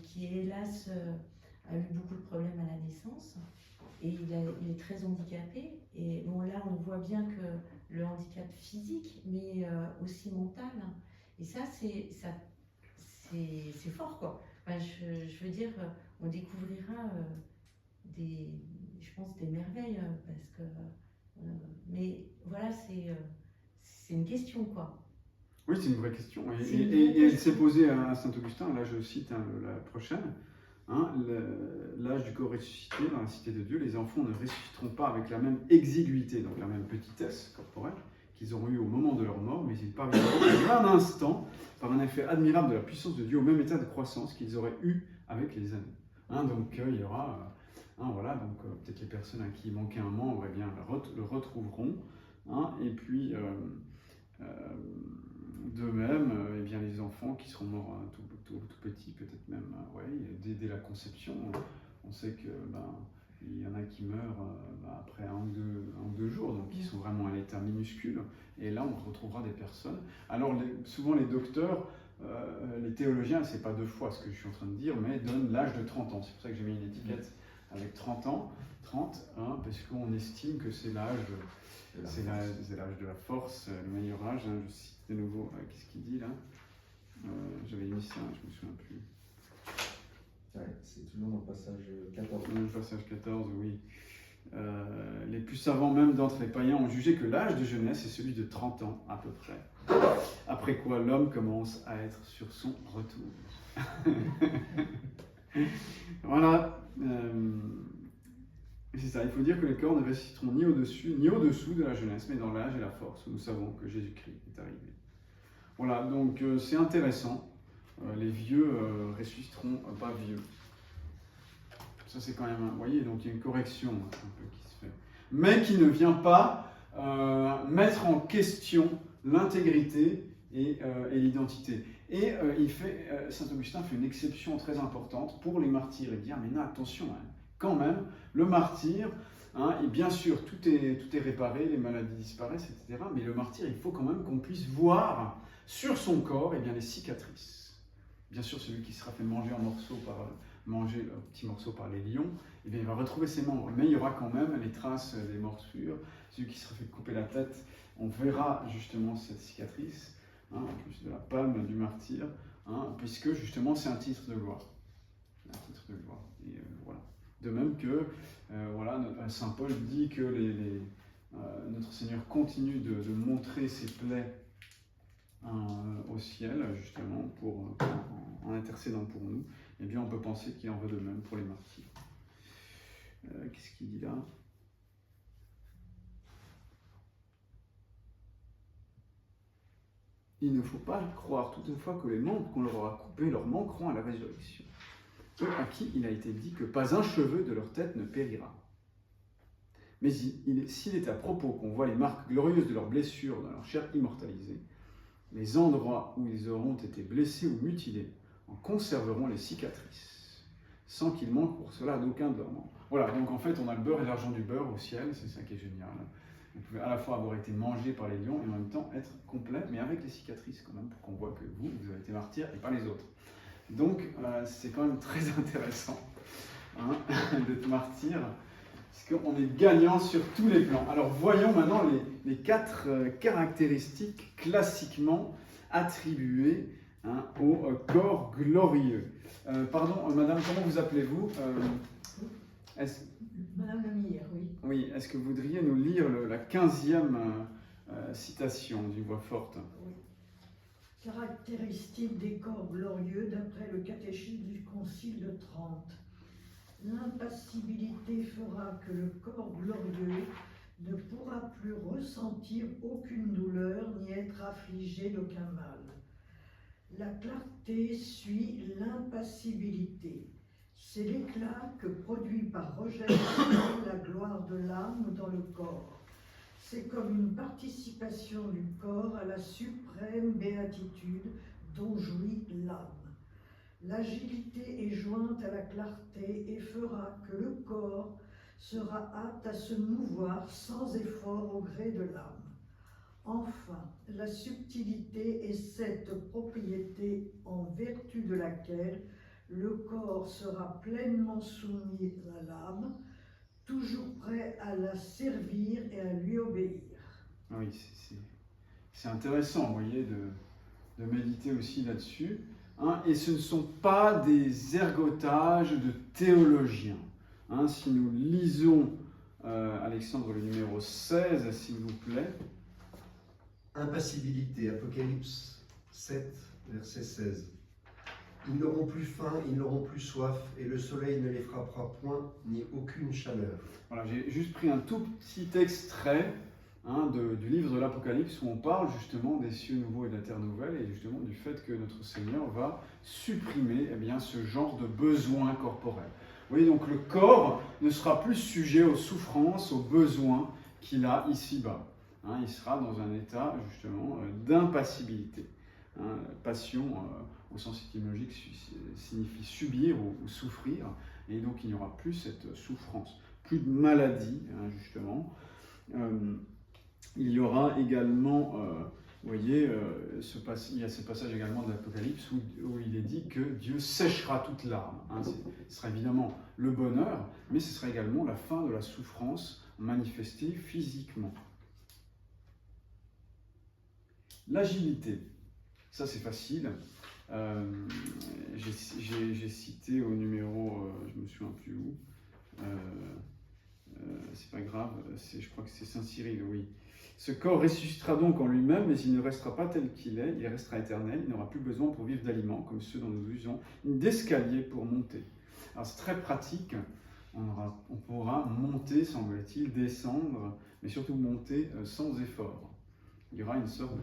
qui hélas a eu beaucoup de problèmes à la naissance et il est très handicapé. Et bon, là on voit bien que le handicap physique mais aussi mental, et ça c'est fort quoi. Enfin, je veux dire, on découvrira je pense des merveilles parce que mais voilà, c'est une question quoi. Oui, c'est une vraie question. Et elle s'est posée à Saint-Augustin, là je cite la prochaine, hein, l'âge du corps ressuscité dans la cité de Dieu, les enfants ne ressusciteront pas avec la même exiguïté, donc la même petitesse corporelle, qu'ils auront eu au moment de leur mort, mais ils parviendront en un instant, par un effet admirable de la puissance de Dieu, au même état de croissance qu'ils auraient eu avec les années. Donc il y aura, peut-être les personnes à qui il manquait un membre, eh bien, le retrouveront. Et puis, de même, eh bien, les enfants qui seront morts tout petits, peut-être même dès la conception. On sait que il y en a qui meurent après un ou deux jours, donc qui sont vraiment à l'état minuscule. Et là, on retrouvera des personnes. Alors, souvent, les docteurs, les théologiens, c'est pas 2 fois ce que je suis en train de dire, mais donnent l'âge de 30 ans. C'est pour ça que j'ai mis une étiquette avec 30 ans, parce qu'on estime que c'est l'âge de la force, le meilleur âge. Je cite de nouveau, qu'est-ce qu'il dit là? J'avais mis ça, je me souviens plus. Ouais, c'est toujours dans le passage 14. Le passage 14, oui. Les plus savants même d'entre les païens ont jugé que l'âge de jeunesse est celui de 30 ans à peu près. Après quoi l'homme commence à être sur son retour. Voilà. C'est ça, il faut dire que les corps ne résisteront ni au-dessus ni au-dessous de la jeunesse, mais dans l'âge et la force où nous savons que Jésus-Christ est arrivé. Voilà, donc c'est intéressant. Les vieux ressusciteront pas vieux. Ça c'est quand même, vous voyez, donc il y a une correction un peu qui se fait. Mais qui ne vient pas mettre en question l'intégrité et l'identité. Et Saint Augustin fait une exception très importante pour les martyrs. Il dit, mais non, attention, quand même, le martyr, et bien sûr, tout est réparé, les maladies disparaissent, etc. Mais le martyr, il faut quand même qu'on puisse voir sur son corps les cicatrices. Bien sûr, celui qui sera fait manger petits morceaux par les lions, il va retrouver ses membres. Mais il y aura quand même les traces des morsures. Celui qui sera fait couper la tête, on verra justement cette cicatrice, en plus de la palme du martyr, puisque justement c'est un titre de gloire. Un titre de gloire. Et voilà. De même que Saint Paul dit que notre Seigneur continue de montrer ses plaies au ciel, justement, en intercédant pour nous. Eh bien, on peut penser qu'il en va de même pour les martyrs. Qu'est-ce qu'il dit là? Il ne faut pas croire toutefois que les membres qu'on leur aura coupés leur manqueront à la résurrection. Eux à qui il a été dit que pas un cheveu de leur tête ne périra. Mais s'il est à propos qu'on voit les marques glorieuses de leurs blessures dans leur chair immortalisée, les endroits où ils auront été blessés ou mutilés en conserveront les cicatrices, sans qu'il manque pour cela d'aucun de leurs membres. Voilà, donc en fait, on a le beurre et l'argent du beurre au ciel, c'est ça qui est génial. Vous pouvez à la fois avoir été mangé par les lions et en même temps être complet, mais avec les cicatrices quand même, pour qu'on voit que vous avez été martyr et pas les autres. Donc, c'est quand même très intéressant d'être martyr, parce qu'on est gagnant sur tous les plans. Alors, voyons maintenant les 4 caractéristiques classiquement attribuées au corps glorieux. Pardon, madame, comment vous appelez-vous? Madame Lemire, oui. Oui, est-ce que vous voudriez nous lire la 15e citation d'une voix forte? Oui. Caractéristiques des corps glorieux d'après le catéchisme du Concile de Trente. L'impassibilité fera que le corps glorieux ne pourra plus ressentir aucune douleur ni être affligé d'aucun mal. La clarté suit l'impassibilité. C'est l'éclat que produit par rejet la gloire de l'âme dans le corps. C'est comme une participation du corps à la suprême béatitude dont jouit l'âme. L'agilité est jointe à la clarté et fera que le corps sera apte à se mouvoir sans effort au gré de l'âme. Enfin, la subtilité est cette propriété en vertu de laquelle le corps sera pleinement soumis à l'âme, toujours prêt à la servir et à lui obéir. Oui, c'est intéressant, vous voyez, de méditer aussi là-dessus. Et ce ne sont pas des ergotages de théologiens. Si nous lisons Alexandre le numéro 16, s'il vous plaît. Impassibilité, Apocalypse 7, verset 16. Ils n'auront plus faim, ils n'auront plus soif, et le soleil ne les frappera point, ni aucune chaleur. Voilà, j'ai juste pris un tout petit extrait du livre de l'Apocalypse où on parle justement des cieux nouveaux et de la terre nouvelle et justement du fait que notre Seigneur va supprimer ce genre de besoins corporels. Vous voyez, donc le corps ne sera plus sujet aux souffrances, aux besoins qu'il a ici-bas. Il sera dans un état justement d'impassibilité. Passion, au sens étymologique, signifie subir ou souffrir, et donc il n'y aura plus cette souffrance, plus de maladie, justement. Il y aura également, vous voyez, il y a ce passage également de l'Apocalypse où il est dit que Dieu séchera toute larme. Ce sera évidemment le bonheur, mais ce sera également la fin de la souffrance manifestée physiquement. L'agilité, ça c'est facile. J'ai cité au numéro, je me souviens plus où, c'est pas grave, je crois que c'est Saint Cyril, oui. Ce corps ressuscitera donc en lui-même, mais il ne restera pas tel qu'il est, il restera éternel, il n'aura plus besoin pour vivre d'aliments, comme ceux dont nous usons, ni d'escalier pour monter. Alors c'est très pratique, on pourra monter, semble-t-il, descendre, mais surtout monter sans effort. Il y aura une sorte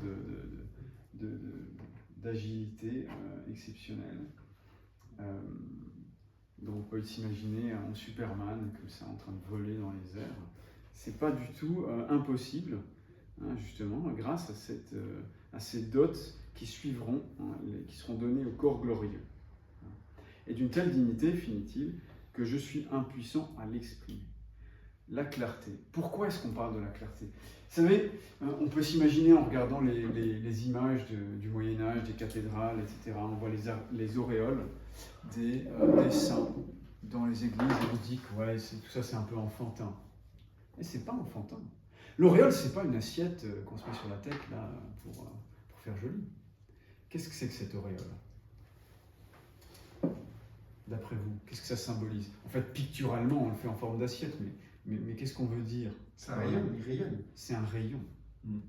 d'agilité exceptionnelle. Donc on peut s'imaginer en Superman, comme ça, en train de voler dans les airs. C'est pas du tout impossible, justement, grâce à ces dots qui suivront, qui seront données au corps glorieux. Et d'une telle dignité, finit-il, que je suis impuissant à l'exprimer. La clarté. Pourquoi est-ce qu'on parle de la clarté ? Vous savez, on peut s'imaginer en regardant les images du Moyen-Âge, des cathédrales, etc. On voit les auréoles des saints dans les églises et on dit que tout ça c'est un peu enfantin. Mais c'est pas enfantin. L'auréole, c'est pas une assiette qu'on se met sur la tête là, pour faire joli. Qu'est-ce que c'est que cette auréole ? D'après vous, qu'est-ce que ça symbolise ? En fait, picturalement, on le fait en forme d'assiette, mais qu'est-ce qu'on veut dire ? C'est un rayon, il rayonne. C'est un rayon.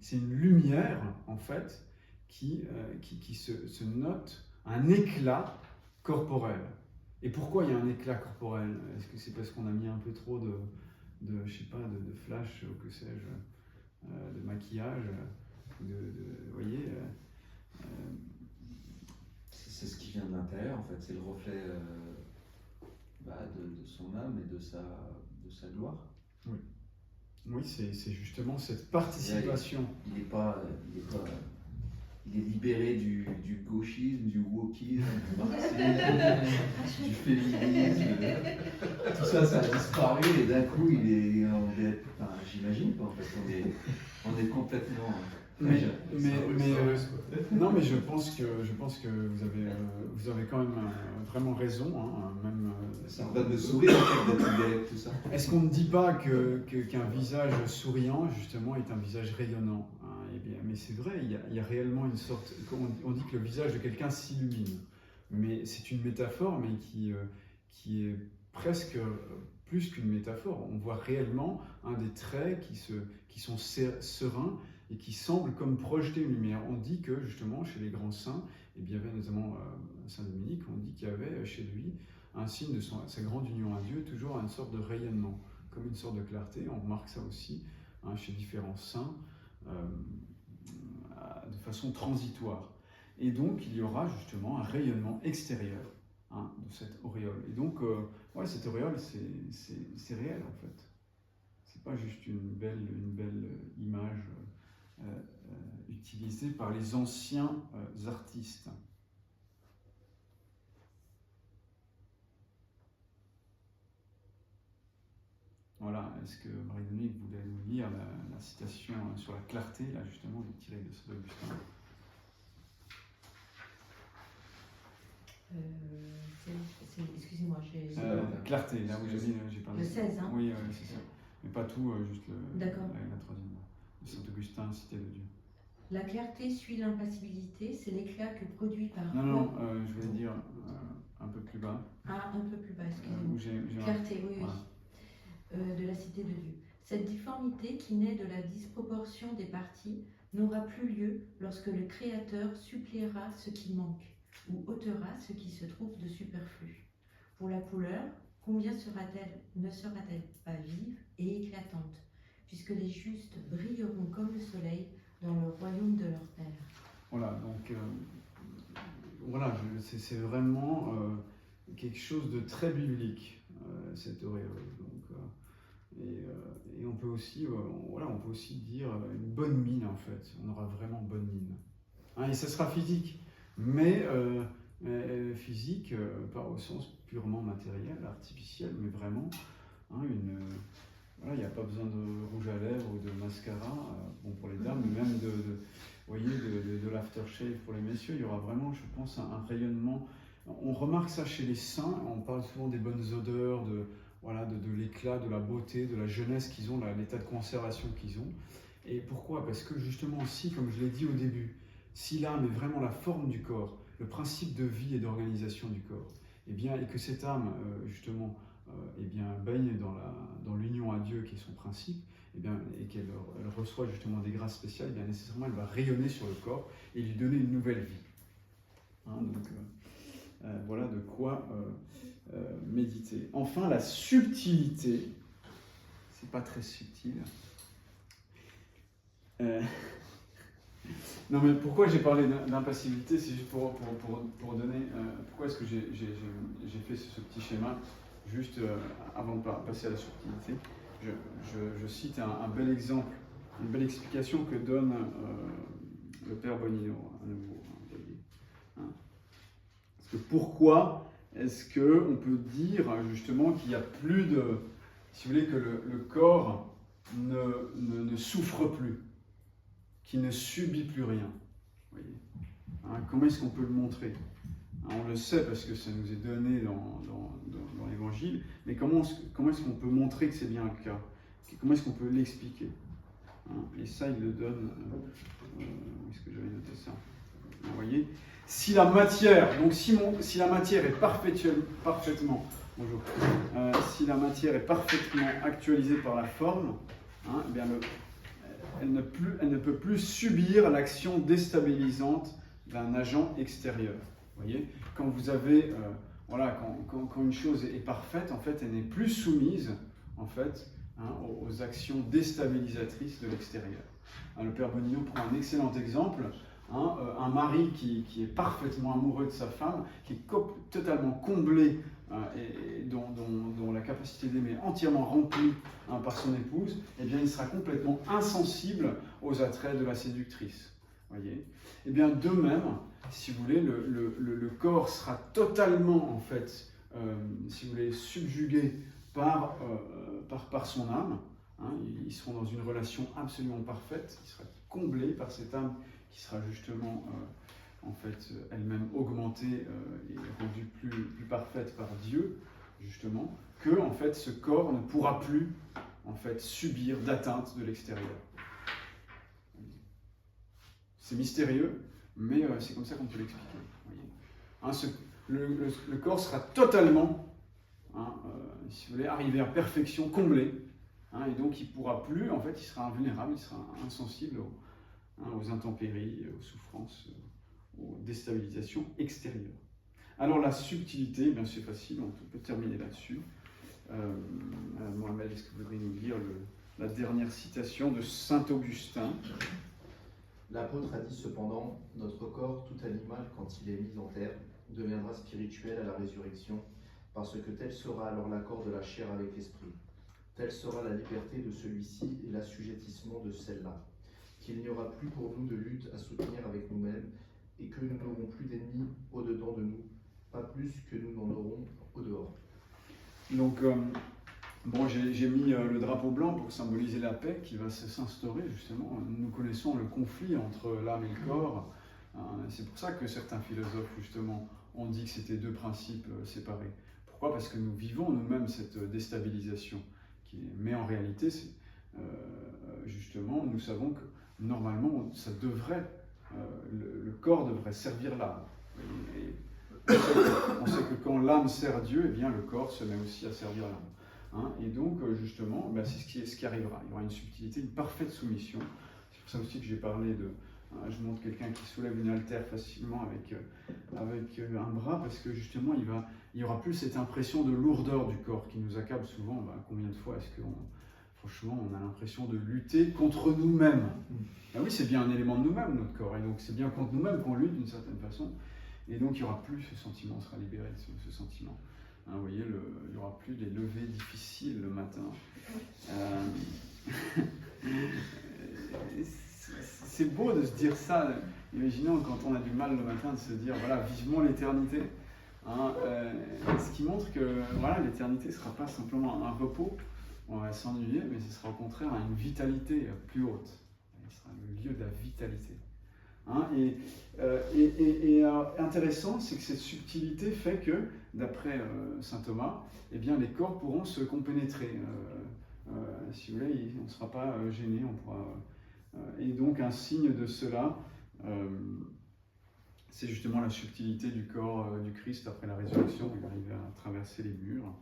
C'est une lumière, en fait, qui se note, un éclat corporel. Et pourquoi il y a un éclat corporel ? Est-ce que c'est parce qu'on a mis un peu trop de flash, ou que sais-je, de maquillage, vous voyez C'est ce qui vient de l'intérieur, en fait. C'est le reflet de son âme et de sa gloire. Oui, c'est justement cette participation. Il est libéré du gauchisme, du wokisme, du marxisme, du féminisme. Tout ça a disparu et d'un coup, j'imagine, en fait, on est complètement. Non, mais je pense que vous avez quand même vraiment raison, même. Ça me donne de sourire en fait d'être libéré de tout ça. Est-ce qu'on ne dit pas qu'un visage souriant justement est un visage rayonnant, Eh bien, mais c'est vrai, il y a réellement une sorte. On dit que le visage de quelqu'un s'illumine, mais c'est une métaphore, mais qui est presque plus qu'une métaphore. On voit réellement des traits qui sont sereins et qui semblent comme projeter une lumière. On dit que justement chez les grands saints, et bien notamment Saint Dominique, on dit qu'il y avait chez lui un signe de sa grande union à Dieu, toujours une sorte de rayonnement, comme une sorte de clarté. On remarque ça aussi chez différents saints de façon transitoire. Et donc il y aura justement un rayonnement extérieur de cette auréole. Et donc cette auréole, c'est réel en fait. C'est pas juste une belle image utilisée par les anciens artistes. Voilà, est-ce que Marie-Dominique voulait nous lire la citation sur la clarté, là justement, tirée de Saint Augustin ? Excusez-moi, clarté, là où j'ai parlé. Le 16, hein ? Oui, c'est ça. Mais pas tout, juste la troisième. Saint-Augustin, Cité de Dieu. La clarté suit l'impassibilité, c'est l'éclat que produit par... Non, je voulais dire un peu plus bas. Un peu plus bas, excusez-moi. Clarté, oui. De la Cité de Dieu. Cette difformité qui naît de la disproportion des parties n'aura plus lieu lorsque le Créateur suppléera ce qui manque ou ôtera ce qui se trouve de superflu. Pour la couleur, combien ne sera-t-elle pas vive et éclatante, puisque les justes brilleront comme le soleil dans le royaume de leur Père. Voilà, donc voilà, c'est vraiment quelque chose de très biblique, cette auréole. Donc, et on peut aussi, voilà, on peut aussi dire une bonne mine en fait. On aura vraiment bonne mine. Hein, et ça sera physique, mais physique, pas au sens purement matériel, artificiel, mais vraiment voilà, il n'y a pas besoin de rouge à lèvres ou de mascara, bon pour les dames, mais même de l'aftershave pour les messieurs. Il y aura vraiment, je pense, un rayonnement. On remarque ça chez les saints, on parle souvent des bonnes odeurs, de l'éclat, de la beauté, de la jeunesse qu'ils ont, l'état de conservation qu'ils ont. Et pourquoi? Parce que justement aussi, comme je l'ai dit au début, si l'âme est vraiment la forme du corps, le principe de vie et d'organisation du corps, et que cette âme, justement, baigne dans l'union à Dieu qui est son principe, et qu'elle reçoit justement des grâces spéciales, nécessairement elle va rayonner sur le corps et lui donner une nouvelle vie. Hein, donc voilà de quoi méditer. Enfin, la subtilité, c'est pas très subtil. Non mais pourquoi j'ai parlé d'impassivité, c'est juste pour donner, pourquoi est-ce que j'ai fait ce petit schéma, juste avant de passer à la subtilité. Je cite un bel exemple, une belle explication que donne le Père Bonino, à nouveau. Hein. Parce que pourquoi est-ce qu'on peut dire justement qu'il n'y a plus de, si vous voulez, que le corps ne souffre plus, qu'il ne subit plus rien. Vous voyez, hein, comment est-ce qu'on peut le montrer? On le sait parce que ça nous est donné dans l'Évangile, mais comment est-ce qu'on peut montrer que c'est bien le cas? Comment est-ce qu'on peut l'expliquer? Hein, et ça, il le donne. Où est-ce que j'avais noté ça? Vous voyez, si la matière, donc si la matière est parfaitement, bonjour, si la matière est parfaitement actualisée par la forme, hein, elle ne peut plus subir l'action déstabilisante d'un agent extérieur. Vous voyez, quand vous avez, quand une chose est parfaite, en fait, elle n'est plus soumise, en fait, hein, aux actions déstabilisatrices de l'extérieur. Hein, le Père Bonino prend un excellent exemple, hein, un mari qui est parfaitement amoureux de sa femme, qui est totalement comblé et dont la capacité d'aimer est entièrement remplie, hein, par son épouse, eh bien, il sera complètement insensible aux attraits de la séductrice. Voyez, eh bien, de même, si vous voulez, le corps sera totalement, en fait, si vous voulez, subjugué par son âme. Hein, ils seront dans une relation absolument parfaite. Il sera comblé par cette âme qui sera justement, en fait, elle-même augmentée et rendue plus parfaite par Dieu, justement, que, en fait, ce corps ne pourra plus, en fait, subir d'atteinte de l'extérieur. C'est mystérieux, mais c'est comme ça qu'on peut l'expliquer. Hein, le corps sera totalement, hein, si vous voulez, arrivé à perfection, comblé, hein, et donc il ne pourra plus, en fait, il sera invulnérable, il sera insensible aux intempéries, aux souffrances, aux déstabilisations extérieures. Alors la subtilité, bien c'est facile, on peut terminer là-dessus. Mohamed, est-ce que vous voudriez nous lire la dernière citation de saint Augustin? L'apôtre a dit cependant, notre corps, tout animal, quand il est mis en terre, deviendra spirituel à la résurrection, parce que tel sera alors l'accord de la chair avec l'esprit. Telle sera la liberté de celui-ci et l'assujettissement de celle-là. Qu'il n'y aura plus pour nous de lutte à soutenir avec nous-mêmes, et que nous n'aurons plus d'ennemis au-dedans de nous, pas plus que nous n'en aurons au-dehors. Donc, j'ai mis le drapeau blanc pour symboliser la paix qui va s'instaurer, justement. Nous connaissons le conflit entre l'âme et le corps. C'est pour ça que certains philosophes, justement, ont dit que c'était deux principes séparés. Pourquoi? Parce que nous vivons nous-mêmes cette déstabilisation. Mais en réalité, justement, nous savons que normalement, ça devrait, le corps devrait servir l'âme. On sait que quand l'âme sert Dieu, eh bien, le corps se met aussi à servir l'âme. Hein, et donc, justement, c'est ce qui arrivera. Il y aura une subtilité, une parfaite soumission. C'est pour ça aussi que j'ai parlé de... je montre quelqu'un qui soulève une haltère facilement avec un bras, parce que justement, il n'y aura plus cette impression de lourdeur du corps qui nous accable souvent. Combien de fois est-ce qu'on... franchement, on a l'impression de lutter contre nous-mêmes. Ah oui, c'est bien un élément de nous-mêmes, notre corps, et donc c'est bien contre nous-mêmes qu'on lutte d'une certaine façon, et donc il n'y aura plus ce sentiment, on sera libéré de ce sentiment. Hein, vous voyez, il n'y aura plus les levées difficiles le matin. C'est beau de se dire ça. Imaginons quand on a du mal le matin de se dire, voilà, vivement l'éternité. Hein, ce qui montre que voilà, l'éternité ne sera pas simplement un repos, on va s'ennuyer, mais ce sera au contraire une vitalité plus haute. Ce sera le lieu de la vitalité. Hein, intéressant, c'est que cette subtilité fait que, d'après saint Thomas, eh bien, les corps pourront se compénétrer. Si vous voulez, on ne sera pas gêné, on pourra. Et donc, un signe de cela, c'est justement la subtilité du corps du Christ après la résurrection. Il arrive à traverser les murs.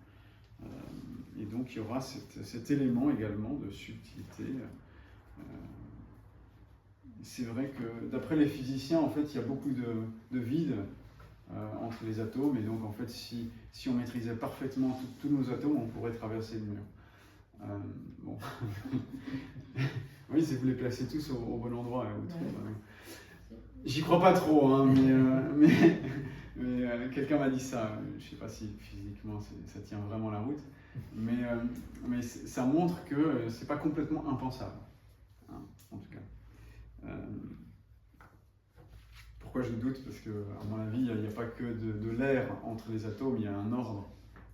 Et donc, il y aura cet élément également de subtilité. C'est vrai que d'après les physiciens, en fait, il y a beaucoup de vide entre les atomes, et donc en fait, si on maîtrisait parfaitement tous nos atomes, on pourrait traverser le mur. Bon. Oui, si vous les placez tous au bon endroit. J'y crois pas trop, hein, mais quelqu'un m'a dit ça. Je sais pas si physiquement ça tient vraiment la route, mais ça montre que c'est pas complètement impensable, hein, en tout cas. Pourquoi je doute? Parce que, à mon avis, il n'y a pas que de l'air entre les atomes, il y a un ordre.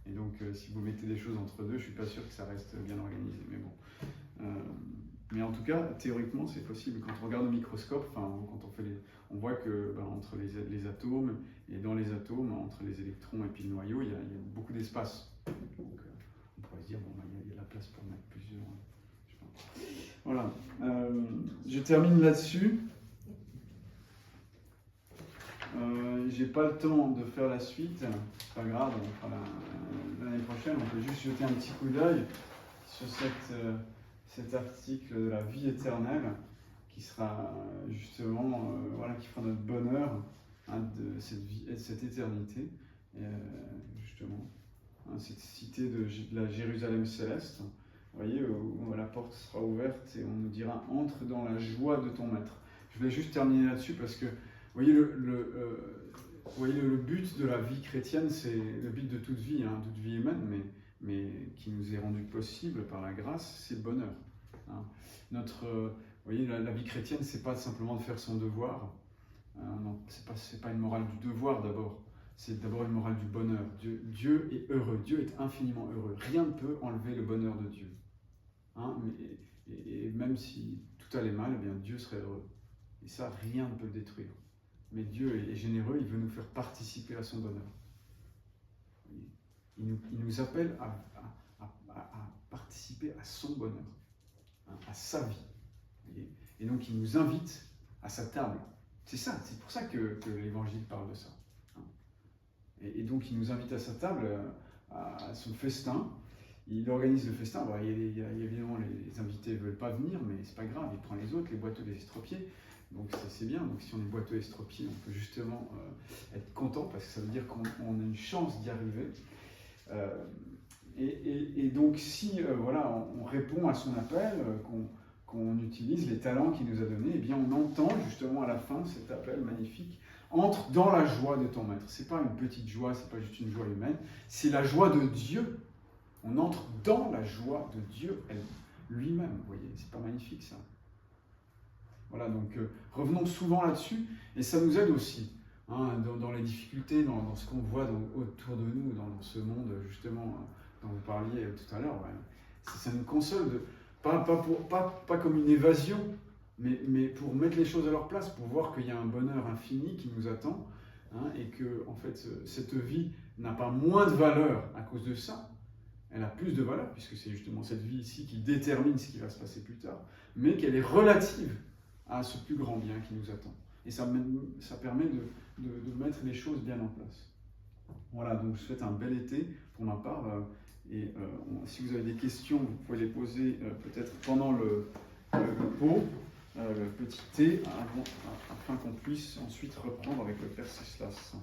Et donc, si vous mettez des choses entre deux, je ne suis pas sûr que ça reste bien organisé. Mais bon. Mais en tout cas, théoriquement, c'est possible. Quand on regarde au microscope, quand on voit que entre les atomes, et dans les atomes, entre les électrons et puis le noyau, il y a beaucoup d'espace. Donc, on pourrait se dire, bon, il y a la place pour mettre plusieurs. Voilà, je termine là-dessus. J'ai pas le temps de faire la suite, c'est pas grave, on fera l'année prochaine. On peut juste jeter un petit coup d'œil sur cet article de la vie éternelle qui sera justement, qui fera notre bonheur, hein, de cette vie et de cette éternité, justement, hein, cette cité de la Jérusalem céleste. Vous voyez, où la porte sera ouverte et on nous dira « Entre dans la joie de ton maître ». Je voulais juste terminer là-dessus parce que, vous voyez, le but de la vie chrétienne, c'est le but de toute vie humaine, mais qui nous est rendu possible par la grâce, c'est le bonheur. Hein. Vous voyez, la vie chrétienne, c'est pas simplement de faire son devoir. Non, c'est pas une morale du devoir d'abord. C'est d'abord une morale du bonheur. Dieu est heureux, Dieu est infiniment heureux. Rien ne peut enlever le bonheur de Dieu. Hein, et même si tout allait mal, eh bien Dieu serait heureux. Et ça, rien ne peut le détruire. Mais Dieu est généreux, il veut nous faire participer à son bonheur. Il nous appelle à participer à son bonheur, hein, à sa vie. Et donc il nous invite à sa table. C'est pour ça que l'Évangile parle de ça. Hein. Et donc il nous invite à sa table, à son festin. Il organise le festin. Bon, évidemment, les invités ne veulent pas venir, mais c'est pas grave, il prend les autres, les boiteux, les estropiés. Donc c'est bien. Donc si on est boiteux, estropié, on peut justement être content parce que ça veut dire qu'on a une chance d'y arriver. Et donc si on répond à son appel, qu'on utilise les talents qu'il nous a donnés, eh bien on entend justement à la fin cet appel magnifique. Entre dans la joie de ton maître. C'est pas une petite joie, c'est pas juste une joie humaine, c'est la joie de Dieu. On entre dans la joie de Dieu lui-même, vous voyez, c'est pas magnifique ça. Voilà, donc revenons souvent là-dessus, et ça nous aide aussi, hein, dans les difficultés, dans ce qu'on voit autour de nous, dans ce monde justement dont vous parliez tout à l'heure. Ouais. Ça nous console, pas comme une évasion, mais pour mettre les choses à leur place, pour voir qu'il y a un bonheur infini qui nous attend, hein, et que en fait, cette vie n'a pas moins de valeur à cause de ça. Elle a plus de valeur, puisque c'est justement cette vie ici qui détermine ce qui va se passer plus tard, mais qu'elle est relative à ce plus grand bien qui nous attend. Et ça permet de mettre les choses bien en place. Voilà, donc je vous souhaite un bel été pour ma part. Si vous avez des questions, vous pouvez les poser peut-être pendant le pot, le petit thé, afin qu'on puisse ensuite reprendre avec le Père Ceslas.